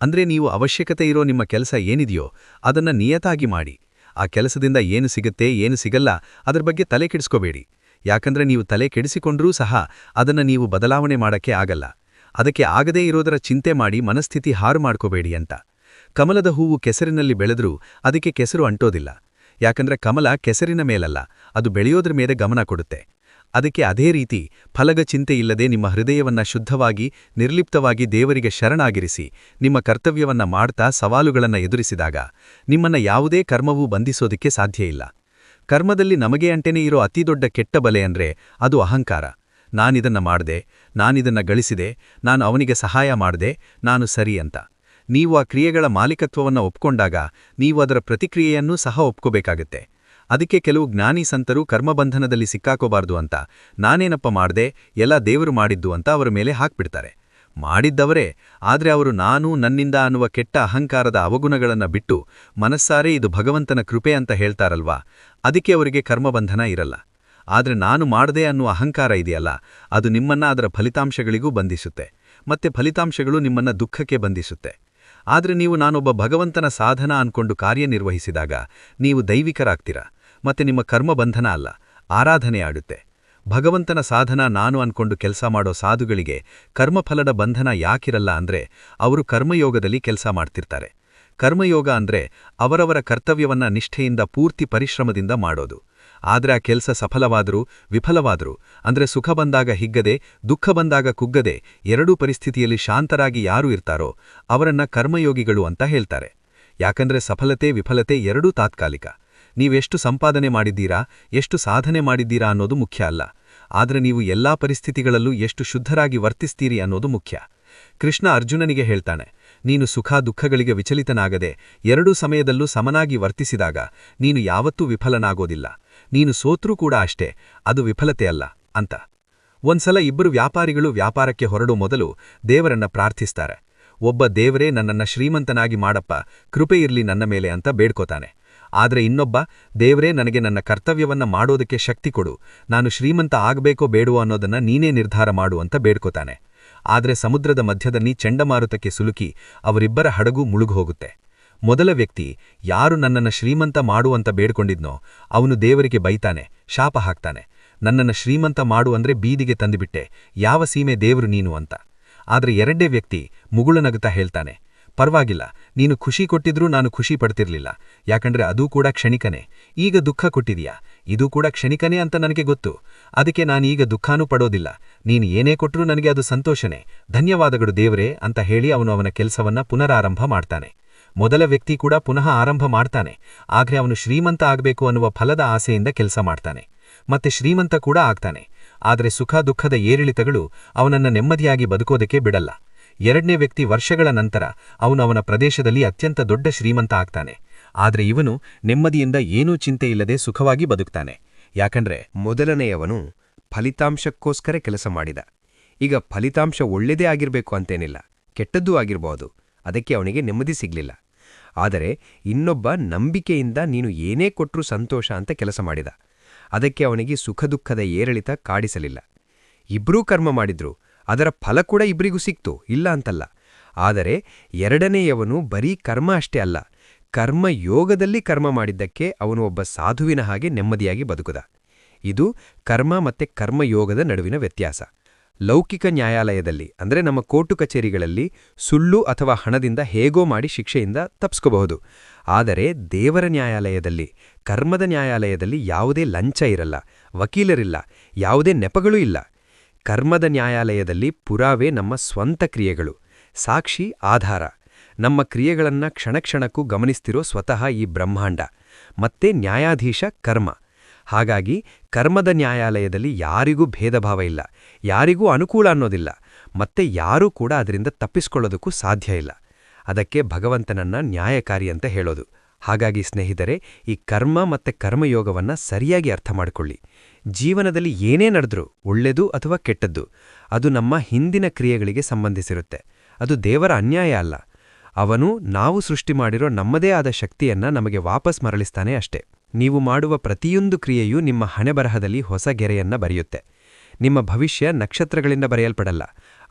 ಅಂದ್ರೆ ನೀವು ಅವಶ್ಯಕತೆ ಇರೋ ನಿಮ್ಮ ಕೆಲಸ ಏನಿದೆಯೋ ಅದನ್ನ ನಿಯತಾಗಿ ಮಾಡಿ. ಆ ಕೆಲಸದಿಂದ ಏನು ಸಿಗುತ್ತೆ ಏನು ಸಿಗಲ್ಲ ಅದರ ಬಗ್ಗೆ ತಲೆ ಕೆಡಿಸ್ಕೋಬೇಡಿ. ಯಾಕಂದ್ರೆ ನೀವು ತಲೆ ಕೆಡಿಸಿಕೊಂಡ್ರೂ ಸಹ ಅದನ್ನ ನೀವು ಬದಲಾವಣೆ ಮಾಡಕ್ಕೆ ಆಗಲ್ಲ. ಅದಕ್ಕೆ ಆಗದೇ ಇರೋದರ ಚಿಂತೆ ಮಾಡಿ ಮನಸ್ಥಿತಿ ಹಾರು ಮಾಡ್ಕೋಬೇಡಿ ಅಂತ. ಕಮಲದ ಹೂವು ಕೆಸರಿನಲ್ಲಿ ಬೆಳೆದ್ರೂ ಅದಕ್ಕೆ ಕೆಸರು ಅಂಟೋದಿಲ್ಲ. ಯಾಕಂದ್ರೆ ಕಮಲ ಕೆಸರಿನ ಮೇಲಲ್ಲ, ಅದು ಬೆಳೆಯೋದ್ರ ಮೇಲೆ ಗಮನ ಕೊಡುತ್ತೆ. ಅದಕ್ಕೆ ಅದೇ ರೀತಿ ಫಲಗ ಚಿಂತೆಯಿಲ್ಲದೆ ನಿಮ್ಮ ಹೃದಯವನ್ನ ಶುದ್ಧವಾಗಿ ನಿರ್ಲಿಪ್ತವಾಗಿ ದೇವರಿಗೆ ಶರಣಾಗಿರಿಸಿ ನಿಮ್ಮ ಕರ್ತವ್ಯವನ್ನ ಮಾಡ್ತಾ ಸವಾಲುಗಳನ್ನು ಎದುರಿಸಿದಾಗ ನಿಮ್ಮನ್ನ ಯಾವುದೇ ಕರ್ಮವೂ ಬಂಧಿಸೋದಕ್ಕೆ ಸಾಧ್ಯ ಇಲ್ಲ. ಕರ್ಮದಲ್ಲಿ ನಮಗೆ ಅಂಟೆನೇ ಇರೋ ಅತಿದೊಡ್ಡ ಕೆಟ್ಟ ಬಲೆ ಅಂದ್ರೆ ಅದು ಅಹಂಕಾರ. ನಾನಿದನ್ನ ಮಾಡ್ದೆ, ನಾನಿದನ್ನ ಗಳಿಸಿದೆ, ನಾನು ಅವನಿಗೆ ಸಹಾಯ ಮಾಡ್ದೆ, ನಾನು ಸರಿ ಅಂತ. ನೀವು ಆ ಕ್ರಿಯೆಗಳ ಮಾಲೀಕತ್ವವನ್ನು ಒಪ್ಕೊಂಡಾಗ ನೀವು ಅದರ ಪ್ರತಿಕ್ರಿಯೆಯನ್ನೂ ಸಹ ಒಪ್ಕೋಬೇಕಾಗತ್ತೆ. ಅದಕ್ಕೆ ಕೆಲವು ಜ್ಞಾನಿ ಸಂತರು ಕರ್ಮಬಂಧನದಲ್ಲಿ ಸಿಕ್ಕಾಕೋಬಾರ್ದು ಅಂತ ನಾನೇನಪ್ಪ ಮಾಡ್ದೆ, ಎಲ್ಲ ದೇವರು ಮಾಡಿದ್ದು ಅಂತ ಅವರ ಮೇಲೆ ಹಾಕ್ಬಿಡ್ತಾರೆ. ಮಾಡಿದ್ದವರೇ, ಆದ್ರೆ ಅವರು ನಾನು ನನ್ನಿಂದ ಅನ್ನುವ ಕೆಟ್ಟ ಅಹಂಕಾರದ ಅವಗುಣಗಳನ್ನು ಬಿಟ್ಟು ಮನಸ್ಸಾರೆ ಇದು ಭಗವಂತನ ಕೃಪೆ ಅಂತ ಹೇಳ್ತಾರಲ್ವಾ, ಅದಕ್ಕೆ ಅವರಿಗೆ ಕರ್ಮಬಂಧನ ಇರಲ್ಲ. ಆದ್ರೆ ನಾನು ಮಾಡದೆ ಅನ್ನುವ ಅಹಂಕಾರ ಇದೆಯಲ್ಲ, ಅದು ನಿಮ್ಮನ್ನ ಅದರ ಫಲಿತಾಂಶಗಳಿಗೂ ಬಂಧಿಸುತ್ತೆ. ಮತ್ತೆ ಫಲಿತಾಂಶಗಳು ನಿಮ್ಮನ್ನ ದುಃಖಕ್ಕೆ ಬಂಧಿಸುತ್ತೆ. ಆದ್ರೆ ನೀವು ನಾನೊಬ್ಬ ಭಗವಂತನ ಸಾಧನ ಅನ್ಕೊಂಡು ಕಾರ್ಯನಿರ್ವಹಿಸಿದಾಗ ನೀವು ದೈವಿಕರಾಗ್ತೀರ. ಮತ್ತೆ ನಿಮ್ಮ ಕರ್ಮಬಂಧನ ಅಲ್ಲ, ಆರಾಧನೆ ಆಡುತ್ತೆ. ಭಗವಂತನ ಸಾಧನ ನಾನು ಅನ್ಕೊಂಡು ಕೆಲಸ ಮಾಡೋ ಸಾಧುಗಳಿಗೆ ಕರ್ಮಫಲದ ಬಂಧನ ಯಾಕಿರಲ್ಲ ಅಂದ್ರೆ ಅವರು ಕರ್ಮಯೋಗದಲ್ಲಿ ಕೆಲಸ ಮಾಡ್ತಿರ್ತಾರೆ. ಕರ್ಮಯೋಗ ಅಂದ್ರೆ ಅವರವರ ಕರ್ತವ್ಯವನ್ನ ನಿಷ್ಠೆಯಿಂದ ಪೂರ್ತಿ ಪರಿಶ್ರಮದಿಂದ ಮಾಡೋದು. ಆದ್ರೆ ಆ ಕೆಲಸ ಸಫಲವಾದರೂ ವಿಫಲವಾದರೂ ಅಂದ್ರೆ ಸುಖ ಬಂದಾಗ ಹಿಗ್ಗದೆ ದುಃಖ ಬಂದಾಗ ಕುಗ್ಗದೆ ಎರಡೂ ಪರಿಸ್ಥಿತಿಯಲ್ಲಿ ಶಾಂತರಾಗಿ ಯಾರು ಇರ್ತಾರೋ ಅವರನ್ನ ಕರ್ಮಯೋಗಿಗಳು ಅಂತ ಹೇಳ್ತಾರೆ. ಯಾಕಂದ್ರೆ ಸಫಲತೆ ವಿಫಲತೆ ಎರಡೂ ತಾತ್ಕಾಲಿಕ. ನೀವೆಷ್ಟು ಸಂಪಾದನೆ ಮಾಡಿದ್ದೀರಾ, ಎಷ್ಟು ಸಾಧನೆ ಮಾಡಿದ್ದೀರಾ ಅನ್ನೋದು ಮುಖ್ಯ ಅಲ್ಲ. ಆದ್ರೆ ನೀವು ಎಲ್ಲಾ ಪರಿಸ್ಥಿತಿಗಳಲ್ಲೂ ಎಷ್ಟು ಶುದ್ಧರಾಗಿ ವರ್ತಿಸ್ತೀರಿ ಅನ್ನೋದು ಮುಖ್ಯ. ಕೃಷ್ಣ ಅರ್ಜುನನಿಗೆ ಹೇಳ್ತಾನೆ, ನೀನು ಸುಖ ದುಃಖಗಳಿಗೆ ವಿಚಲಿತನಾಗದೆ ಎರಡೂ ಸಮಯದಲ್ಲೂ ಸಮನಾಗಿ ವರ್ತಿಸಿದಾಗ ನೀನು ಯಾವತ್ತೂ ವಿಫಲನಾಗೋದಿಲ್ಲ. ನೀನು ಸೋತ್ರೂ ಕೂಡ ಅಷ್ಟೇ, ಅದು ವಿಫಲತೆ ಅಲ್ಲ ಅಂತ. ಒಂದ್ಸಲ ಇಬ್ಬರು ವ್ಯಾಪಾರಿಗಳು ವ್ಯಾಪಾರಕ್ಕೆ ಹೊರಡೋ ಮೊದಲು ದೇವರನ್ನ ಪ್ರಾರ್ಥಿಸ್ತಾರೆ. ಒಬ್ಬ ದೇವರೇ ನನ್ನನ್ನ ಶ್ರೀಮಂತನಾಗಿ ಮಾಡಪ್ಪ, ಕೃಪೆ ಇರ್ಲಿ ನನ್ನ ಮೇಲೆ ಅಂತ ಬೇಡ್ಕೋತಾನೆ. ಆದ್ರೆ ಇನ್ನೊಬ್ಬ ದೇವರೇ ನನಗೆ ನನ್ನ ಕರ್ತವ್ಯವನ್ನ ಮಾಡೋದಕ್ಕೆ ಶಕ್ತಿ ಕೊಡು, ನಾನು ಶ್ರೀಮಂತ ಆಗ್ಬೇಕೋ ಬೇಡವೋ ಅನ್ನೋದನ್ನ ನೀನೇ ನಿರ್ಧಾರ ಮಾಡು ಅಂತ ಬೇಡ್ಕೋತಾನೆ. ಆದ್ರೆ ಸಮುದ್ರದ ಮಧ್ಯದಲ್ಲಿ ಚಂಡಮಾರುತಕ್ಕೆ ಸುಲುಕಿ ಅವರಿಬ್ಬರ ಹಡಗು ಮುಳುಗೋಗುತ್ತೆ. ಮೊದಲ ವ್ಯಕ್ತಿ ಯಾರು ನನ್ನನ್ನ ಶ್ರೀಮಂತ ಮಾಡುವಂತ ಬೇಡ್ಕೊಂಡಿದ್ನೋ ಅವನು ದೇವರಿಗೆ ಬೈತಾನೆ, ಶಾಪ ಹಾಕ್ತಾನೆ. ನನ್ನನ್ನ ಶ್ರೀಮಂತ ಮಾಡು ಅಂದ್ರೆ ಬೀದಿಗೆ ತಂದುಬಿಟ್ಟೆ, ಯಾವ ಸೀಮೆ ದೇವರು ನೀನು ಅಂತ. ಆದ್ರೆ ಎರಡನೇ ವ್ಯಕ್ತಿ ಮುಗುಳುನಗುತ್ತಾ ಹೇಳ್ತಾನೆ, ಪರವಾಗಿಲ್ಲ, ನೀನು ಖುಷಿ ಕೊಟ್ಟಿದ್ರೂ ನಾನು ಖುಷಿ ಪಡ್ತಿರ್ಲಿಲ್ಲ. ಯಾಕಂದ್ರೆ ಅದೂ ಕೂಡ ಕ್ಷಣಿಕನೇ. ಈಗ ದುಃಖ ಕೊಟ್ಟಿದೀಯಾ, ಇದೂ ಕೂಡ ಕ್ಷಣಿಕನೇ ಅಂತ ನನಗೆ ಗೊತ್ತು. ಅದಕ್ಕೆ ನಾನೀಗ ದುಃಖನೂ ಪಡೋದಿಲ್ಲ. ನೀನು ಏನೇ ಕೊಟ್ಟರೂ ನನಗೆ ಅದು ಸಂತೋಷನೇ. ಧನ್ಯವಾದಗಳು ದೇವರೇ ಅಂತ ಹೇಳಿ ಅವನು ಅವನ ಕೆಲಸವನ್ನ ಪುನರಾರಂಭ ಮಾಡ್ತಾನೆ. ಮೊದಲ ವ್ಯಕ್ತಿ ಕೂಡ ಪುನಃ ಆರಂಭ ಮಾಡ್ತಾನೆ. ಆದ್ರೆ ಅವನು ಶ್ರೀಮಂತ ಆಗಬೇಕು ಅನ್ನುವ ಫಲದ ಆಸೆಯಿಂದ ಕೆಲಸ ಮಾಡ್ತಾನೆ. ಮತ್ತೆ ಶ್ರೀಮಂತ ಕೂಡ ಆಗ್ತಾನೆ. ಆದ್ರೆ ಸುಖ ದುಃಖದ ಏರಿಳಿತಗಳು ಅವನನ್ನ ನೆಮ್ಮದಿಯಾಗಿ ಬದುಕೋದಕ್ಕೆ ಬಿಡಲ್ಲ. ಎರಡನೇ ವ್ಯಕ್ತಿ ವರ್ಷಗಳ ನಂತರ ಅವನು ಅವನ ಪ್ರದೇಶದಲ್ಲಿ ಅತ್ಯಂತ ದೊಡ್ಡ ಶ್ರೀಮಂತ ಆಗ್ತಾನೆ. ಆದ್ರೆ ಇವನು ನೆಮ್ಮದಿಯಿಂದ ಏನೂ ಚಿಂತೆ ಇಲ್ಲದೆ ಸುಖವಾಗಿ ಬದುಕ್ತಾನೆ. ಯಾಕಂದ್ರೆ ಮೊದಲನೆಯವನು ಫಲಿತಾಂಶಕ್ಕೋಸ್ಕರ ಕೆಲಸ ಮಾಡಿದ. ಈಗ ಫಲಿತಾಂಶ ಒಳ್ಳೆದೇ ಆಗಿರಬೇಕು ಅಂತೇನಿಲ್ಲ, ಕೆಟ್ಟದ್ದೂ ಆಗಿರಬಹುದು. ಅದಕ್ಕೆ ಅವನಿಗೆ ನೆಮ್ಮದಿ ಸಿಗ್ಲಿಲ್ಲ. ಆದರೆ ಇನ್ನೊಬ್ಬ ನಂಬಿಕೆಯಿಂದ ನೀನು ಏನೇ ಕೊಟ್ರೂ ಸಂತೋಷ ಅಂತ ಕೆಲಸ ಮಾಡಿದ. ಅದಕ್ಕೆ ಅವನಿಗೆ ಸುಖ ದುಃಖದ ಏರಿಳಿತ ಕಾಡಿಸಲಿಲ್ಲ. ಇಬ್ರೂ ಕರ್ಮ ಮಾಡಿದ್ರು, ಅದರ ಫಲ ಕೂಡ ಇಬ್ಬರಿಗೂ ಸಿಕ್ತು, ಇಲ್ಲ ಅಂತಲ್ಲ. ಆದರೆ ಎರಡನೆಯವನು ಬರೀ ಕರ್ಮ ಅಷ್ಟೇ ಅಲ್ಲ, ಕರ್ಮಯೋಗದಲ್ಲಿ ಕರ್ಮ ಮಾಡಿದ್ದಕ್ಕೆ ಅವನು ಒಬ್ಬ ಸಾಧುವಿನ ಹಾಗೆ ನೆಮ್ಮದಿಯಾಗಿ ಬದುಕುದ. ಇದು ಕರ್ಮ ಮತ್ತೆ ಕರ್ಮಯೋಗದ ನಡುವಿನ ವ್ಯತ್ಯಾಸ. ಲೌಕಿಕ ನ್ಯಾಯಾಲಯದಲ್ಲಿ ಅಂದ್ರೆ ನಮ್ಮ ಕೋರ್ಟು ಕಚೇರಿಗಳಲ್ಲಿ ಸುಳ್ಳು ಅಥವಾ ಹಣದಿಂದ ಹೇಗೋ ಮಾಡಿ ಶಿಕ್ಷೆಯಿಂದ ತಪ್ಪಿಸ್ಕೋಬಹುದು. ಆದರೆ ದೇವರ ನ್ಯಾಯಾಲಯದಲ್ಲಿ, ಕರ್ಮದ ನ್ಯಾಯಾಲಯದಲ್ಲಿ ಯಾವುದೇ ಲಂಚ ಇರಲ್ಲ, ವಕೀಲರಿಲ್ಲ, ಯಾವುದೇ ನೆಪಗಳೂ ಇಲ್ಲ. ಕರ್ಮದ ನ್ಯಾಯಾಲಯದಲ್ಲಿ ಪುರಾವೆ ನಮ್ಮ ಸ್ವಂತ ಕ್ರಿಯೆಗಳು, ಸಾಕ್ಷಿ ಆಧಾರ. ನಮ್ಮ ಕ್ರಿಯೆಗಳನ್ನ ಕ್ಷಣಕ್ಷಣಕ್ಕೂ ಗಮನಿಸ್ತಿರೋ ಸ್ವತಃ ಈ ಬ್ರಹ್ಮಾಂಡ. ಮತ್ತೆ ನ್ಯಾಯಾಧೀಶ ಕರ್ಮ. ಹಾಗಾಗಿ ಕರ್ಮದ ನ್ಯಾಯಾಲಯದಲ್ಲಿ ಯಾರಿಗೂ ಭೇದಭಾವ ಇಲ್ಲ, ಯಾರಿಗೂ ಅನುಕೂಲ ಅನ್ನೋದಿಲ್ಲ, ಮತ್ತೆ ಯಾರೂ ಕೂಡ ಅದರಿಂದ ತಪ್ಪಿಸ್ಕೊಳ್ಳೋದಕ್ಕೂ ಸಾಧ್ಯ ಇಲ್ಲ. ಅದಕ್ಕೆ ಭಗವಂತನನ್ನ ನ್ಯಾಯಕಾರಿ ಅಂತ ಹೇಳೋದು. ಹಾಗಾಗಿ ಸ್ನೇಹಿತರೆ, ಈ ಕರ್ಮ ಮತ್ತೆ ಕರ್ಮಯೋಗವನ್ನ ಸರಿಯಾಗಿ ಅರ್ಥ ಮಾಡಿಕೊಳ್ಳಿ. ಜೀವನದಲ್ಲಿ ಏನೇ ನಡೆದ್ರೂ, ಒಳ್ಳೆದು ಅಥವಾ ಕೆಟ್ಟದ್ದು, ಅದು ನಮ್ಮ ಹಿಂದಿನ ಕ್ರಿಯೆಗಳಿಗೆ ಸಂಬಂಧಿಸಿರುತ್ತೆ. ಅದು ದೇವರ ಅನ್ಯಾಯ ಅಲ್ಲ. ಅವನು ನಾವು ಸೃಷ್ಟಿ ಮಾಡಿರೋ ನಮ್ಮದೇ ಆದ ಶಕ್ತಿಯನ್ನ ನಮಗೆ ವಾಪಸ್ ಮರಳಿಸ್ತಾನೆ ಅಷ್ಟೇ. ನೀವು ಮಾಡುವ ಪ್ರತಿಯೊಂದು ಕ್ರಿಯೆಯೂ ನಿಮ್ಮ ಹಣೆಬರಹದಲ್ಲಿ ಹೊಸ ಗೆರೆಯನ್ನ ಬರೆಯುತ್ತೆ. ನಿಮ್ಮ ಭವಿಷ್ಯ ನಕ್ಷತ್ರಗಳಿಂದ ಬರೆಯಲ್ಪಡಲ್ಲ,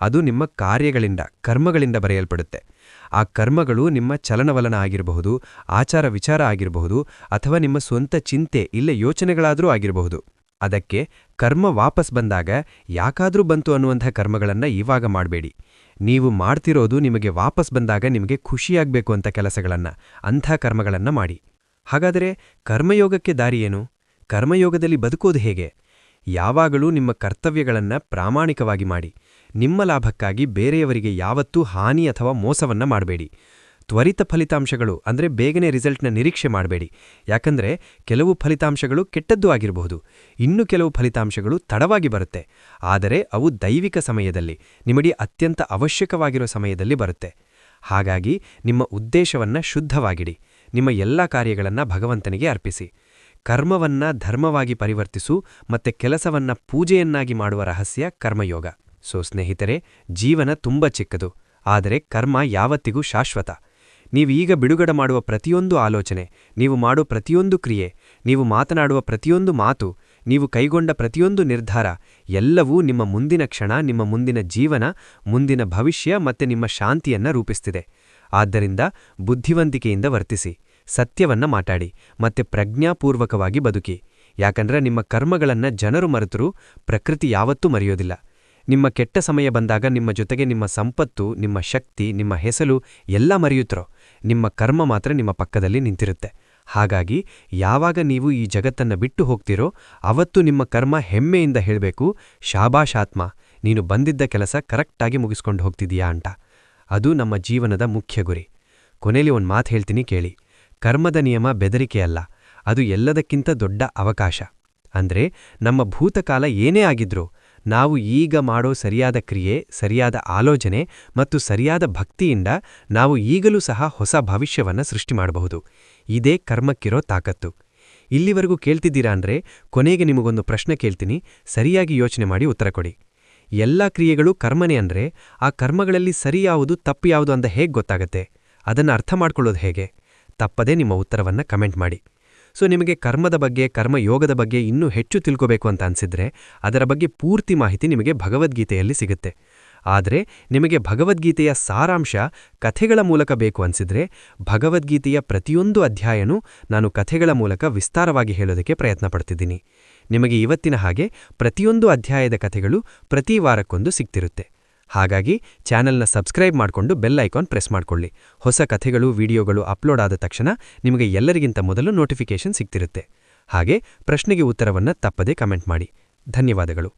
ಅದು ನಿಮ್ಮ ಕಾರ್ಯಗಳಿಂದ, ಕರ್ಮಗಳಿಂದ ಬರೆಯಲ್ಪಡುತ್ತೆ. ಆ ಕರ್ಮಗಳು ನಿಮ್ಮ ಚಲನವಲನ ಆಗಿರಬಹುದು, ಆಚಾರ ವಿಚಾರ ಆಗಿರಬಹುದು, ಅಥವಾ ನಿಮ್ಮ ಸ್ವಂತ ಚಿಂತೆ ಇಲ್ಲ ಯೋಚನೆಗಳಾದರೂ ಆಗಿರಬಹುದು. ಅದಕ್ಕೆ ಕರ್ಮ ವಾಪಸ್ ಬಂದಾಗ ಯಾಕಾದ್ರೂ ಬಂತು ಅನ್ನುವಂಥ ಕರ್ಮಗಳನ್ನ ಇವಾಗ ಮಾಡಬೇಡಿ. ನೀವು ಮಾಡ್ತಿರೋದು ನಿಮಗೆ ವಾಪಸ್ ಬಂದಾಗ ನಿಮಗೆ ಖುಷಿಯಾಗಬೇಕು ಅಂತ ಕೆಲಸಗಳನ್ನ, ಅಂಥ ಕರ್ಮಗಳನ್ನ ಮಾಡಿ. ಹಾಗಾದರೆ ಕರ್ಮಯೋಗಕ್ಕೆ ದಾರಿಯೇನು? ಕರ್ಮಯೋಗದಲ್ಲಿ ಬದುಕೋದು ಹೇಗೆ? ಯಾವಾಗಲೂ ನಿಮ್ಮ ಕರ್ತವ್ಯಗಳನ್ನ ಪ್ರಾಮಾಣಿಕವಾಗಿ ಮಾಡಿ. ನಿಮ್ಮ ಲಾಭಕ್ಕಾಗಿ ಬೇರೆಯವರಿಗೆ ಯಾವತ್ತೂ ಹಾನಿ ಅಥವಾ ಮೋಸವನ್ನ ಮಾಡಬೇಡಿ. ತ್ವರಿತ ಫಲಿತಾಂಶಗಳು ಅಂದ್ರೆ ಬೇಗನೆ ರಿಸಲ್ಟ್ನ ನಿರೀಕ್ಷೆ ಮಾಡಬೇಡಿ. ಯಾಕಂದ್ರೆ ಕೆಲವು ಫಲಿತಾಂಶಗಳು ಕೆಟ್ಟದ್ದೂ ಆಗಿರಬಹುದು, ಇನ್ನು ಕೆಲವು ಫಲಿತಾಂಶಗಳು ತಡವಾಗಿ ಬರುತ್ತೆ. ಆದರೆ ಅವು ದೈವಿಕ ಸಮಯದಲ್ಲಿ, ನಿಮಗೆ ಅತ್ಯಂತ ಅವಶ್ಯಕವಾಗಿರೋ ಸಮಯದಲ್ಲಿ ಬರುತ್ತೆ. ಹಾಗಾಗಿ ನಿಮ್ಮ ಉದ್ದೇಶವನ್ನ ಶುದ್ಧವಾಗಿಡಿ. ನಿಮ್ಮ ಎಲ್ಲ ಕಾರ್ಯಗಳನ್ನ ಭಗವಂತನಿಗೆ ಅರ್ಪಿಸಿ. ಕರ್ಮವನ್ನ ಧರ್ಮವಾಗಿ ಪರಿವರ್ತಿಸು ಮತ್ತೆ ಕೆಲಸವನ್ನ ಪೂಜೆಯನ್ನಾಗಿ ಮಾಡುವ ರಹಸ್ಯ ಕರ್ಮಯೋಗ. ಸ್ನೇಹಿತರೆ, ಜೀವನ ತುಂಬ ಚಿಕ್ಕದು, ಆದರೆ ಕರ್ಮ ಯಾವತ್ತಿಗೂ ಶಾಶ್ವತ. ನೀವೀಗ ಬಿಡುಗಡೆ ಮಾಡುವ ಪ್ರತಿಯೊಂದು ಆಲೋಚನೆ, ನೀವು ಮಾಡೋ ಪ್ರತಿಯೊಂದು ಕ್ರಿಯೆ, ನೀವು ಮಾತನಾಡುವ ಪ್ರತಿಯೊಂದು ಮಾತು, ನೀವು ಕೈಗೊಂಡ ಪ್ರತಿಯೊಂದು ನಿರ್ಧಾರ ಎಲ್ಲವೂ ನಿಮ್ಮ ಮುಂದಿನ ಕ್ಷಣ, ನಿಮ್ಮ ಮುಂದಿನ ಜೀವನ, ಮುಂದಿನ ಭವಿಷ್ಯ ಮತ್ತೆ ನಿಮ್ಮ ಶಾಂತಿಯನ್ನ ರೂಪಿಸ್ತಿದೆ. ಆದ್ದರಿಂದ ಬುದ್ಧಿವಂತಿಕೆಯಿಂದ ವರ್ತಿಸಿ, ಸತ್ಯವನ್ನ ಮಾತಾಡಿ, ಮತ್ತೆ ಪ್ರಜ್ಞಾಪೂರ್ವಕವಾಗಿ ಬದುಕಿ. ಯಾಕಂದ್ರೆ ನಿಮ್ಮ ಕರ್ಮಗಳನ್ನ ಜನರು ಮರೆತರೂ ಪ್ರಕೃತಿ ಯಾವತ್ತೂ ಮರೆಯೋದಿಲ್ಲ. ನಿಮ್ಮ ಕೆಟ್ಟ ಸಮಯ ಬಂದಾಗ ನಿಮ್ಮ ಜೊತೆಗೆ ನಿಮ್ಮ ಸಂಪತ್ತು, ನಿಮ್ಮ ಶಕ್ತಿ, ನಿಮ್ಮ ಹೆಸಲು ಎಲ್ಲ ಮರೆಯುತ್ತರೋ, ನಿಮ್ಮ ಕರ್ಮ ಮಾತ್ರ ನಿಮ್ಮ ಪಕ್ಕದಲ್ಲಿ ನಿಂತಿರುತ್ತೆ. ಹಾಗಾಗಿ ಯಾವಾಗ ನೀವು ಈ ಜಗತ್ತನ್ನ ಬಿಟ್ಟು ಹೋಗ್ತೀರೋ ಅವತ್ತು ನಿಮ್ಮ ಕರ್ಮ ಹೆಮ್ಮೆಯಿಂದ ಹೇಳಬೇಕು, ಶಾಬಾಷ್ ಆತ್ಮ, ನೀನು ಬಂದಿದ್ದ ಕೆಲಸ ಕರೆಕ್ಟಾಗಿ ಮುಗಿಸ್ಕೊಂಡು ಹೋಗ್ತಿದೀಯಾ ಅಂತ. ಅದು ನಮ್ಮ ಜೀವನದ ಮುಖ್ಯ ಗುರಿ. ಕೊನೆಯಲ್ಲಿ ಒಂದು ಮಾತು ಹೇಳ್ತೀನಿ ಕೇಳಿ. ಕರ್ಮದ ನಿಯಮ ಬೆದರಿಕೆಯಲ್ಲ, ಅದು ಎಲ್ಲದಕ್ಕಿಂತ ದೊಡ್ಡ ಅವಕಾಶ. ಅಂದ್ರೆ ನಮ್ಮ ಭೂತಕಾಲ ಏನೇ ಆಗಿದ್ರೂ ನಾವು ಈಗ ಮಾಡೋ ಸರಿಯಾದ ಕ್ರಿಯೆ, ಸರಿಯಾದ ಆಲೋಚನೆ ಮತ್ತು ಸರಿಯಾದ ಭಕ್ತಿಯಿಂದ ನಾವು ಈಗಲೂ ಸಹ ಹೊಸ ಭವಿಷ್ಯವನ್ನ ಸೃಷ್ಟಿ ಮಾಡಬಹುದು. ಇದೇ ಕರ್ಮಕ್ಕಿರೋ ತಾಕತ್ತು. ಇಲ್ಲಿವರೆಗೂ ಕೇಳ್ತಿದ್ದೀರಾ ಅಂದ್ರೆ ಕೊನೆಗೆ ನಿಮಗೊಂದು ಪ್ರಶ್ನೆ ಕೇಳ್ತೀನಿ, ಸರಿಯಾಗಿ ಯೋಚನೆ ಮಾಡಿ ಉತ್ತರ ಕೊಡಿ. ಎಲ್ಲ ಕ್ರಿಯೆಗಳು ಕರ್ಮನೇ ಅಂದ್ರೆ ಆ ಕರ್ಮಗಳಲ್ಲಿ ಸರಿ ಯಾವುದು ತಪ್ಪು ಯಾವುದು ಅಂತ ಹೇಗೆ ಗೊತ್ತಾಗತ್ತೆ? ಅದನ್ನ ಅರ್ಥ ಮಾಡ್ಕೊಳ್ಳೋದು ಹೇಗೆ? ತಪ್ಪದೇ ನಿಮ್ಮ ಉತ್ತರವನ್ನ ಕಮೆಂಟ್ ಮಾಡಿ. ನಿಮಗೆ ಕರ್ಮದ ಬಗ್ಗೆ, ಕರ್ಮಯೋಗದ ಬಗ್ಗೆ ಇನ್ನೂ ಹೆಚ್ಚು ತಿಳ್ಕೋಬೇಕು ಅಂತ ಅನ್ಸಿದ್ರೆ ಅದರ ಬಗ್ಗೆ ಪೂರ್ತಿ ಮಾಹಿತಿ ನಿಮಗೆ ಭಗವದ್ಗೀತೆಯಲ್ಲಿ ಸಿಗುತ್ತೆ. ಆದರೆ ನಿಮಗೆ ಭಗವದ್ಗೀತೆಯ ಸಾರಾಂಶ ಕಥೆಗಳ ಮೂಲಕ ಬೇಕು ಅನ್ಸಿದ್ರೆ ಭಗವದ್ಗೀತೆಯ ಪ್ರತಿಯೊಂದು ಅಧ್ಯಾಯನೂ ನಾನು ಕಥೆಗಳ ಮೂಲಕ ವಿಸ್ತಾರವಾಗಿ ಹೇಳೋದಕ್ಕೆ ಪ್ರಯತ್ನ ಪಡ್ತಿದ್ದೀನಿ. ನಿಮಗೆ ಇವತ್ತಿನ ಹಾಗೆ ಪ್ರತಿಯೊಂದು ಅಧ್ಯಾಯದ ಕಥೆಗಳು ಪ್ರತಿ ವಾರಕ್ಕೊಂದು ಸಿಗ್ತಿರುತ್ತೆ. ಹಾಗಾಗಿ ಚಾನೆಲ್ನ ಸಬ್ಸ್ಕ್ರೈಬ್ ಮಾಡಿಕೊಂಡು ಬೆಲ್ ಐಕಾನ್ ಪ್ರೆಸ್ ಮಾಡ್ಕೊಳ್ಳಿ. ಹೊಸ ಕಥೆಗಳು, ವಿಡಿಯೋಗಳು ಅಪ್ಲೋಡ್ ಆದ ತಕ್ಷಣ ನಿಮಗೆ ಎಲ್ಲರಿಗಿಂತ ಮೊದಲು ನೋಟಿಫಿಕೇಶನ್ ಸಿಗ್ತಿರುತ್ತೆ. ಹಾಗೆ ಪ್ರಶ್ನೆಗೆ ಉತ್ತರವನ್ನ ತಪ್ಪದೇ ಕಮೆಂಟ್ ಮಾಡಿ. ಧನ್ಯವಾದಗಳು.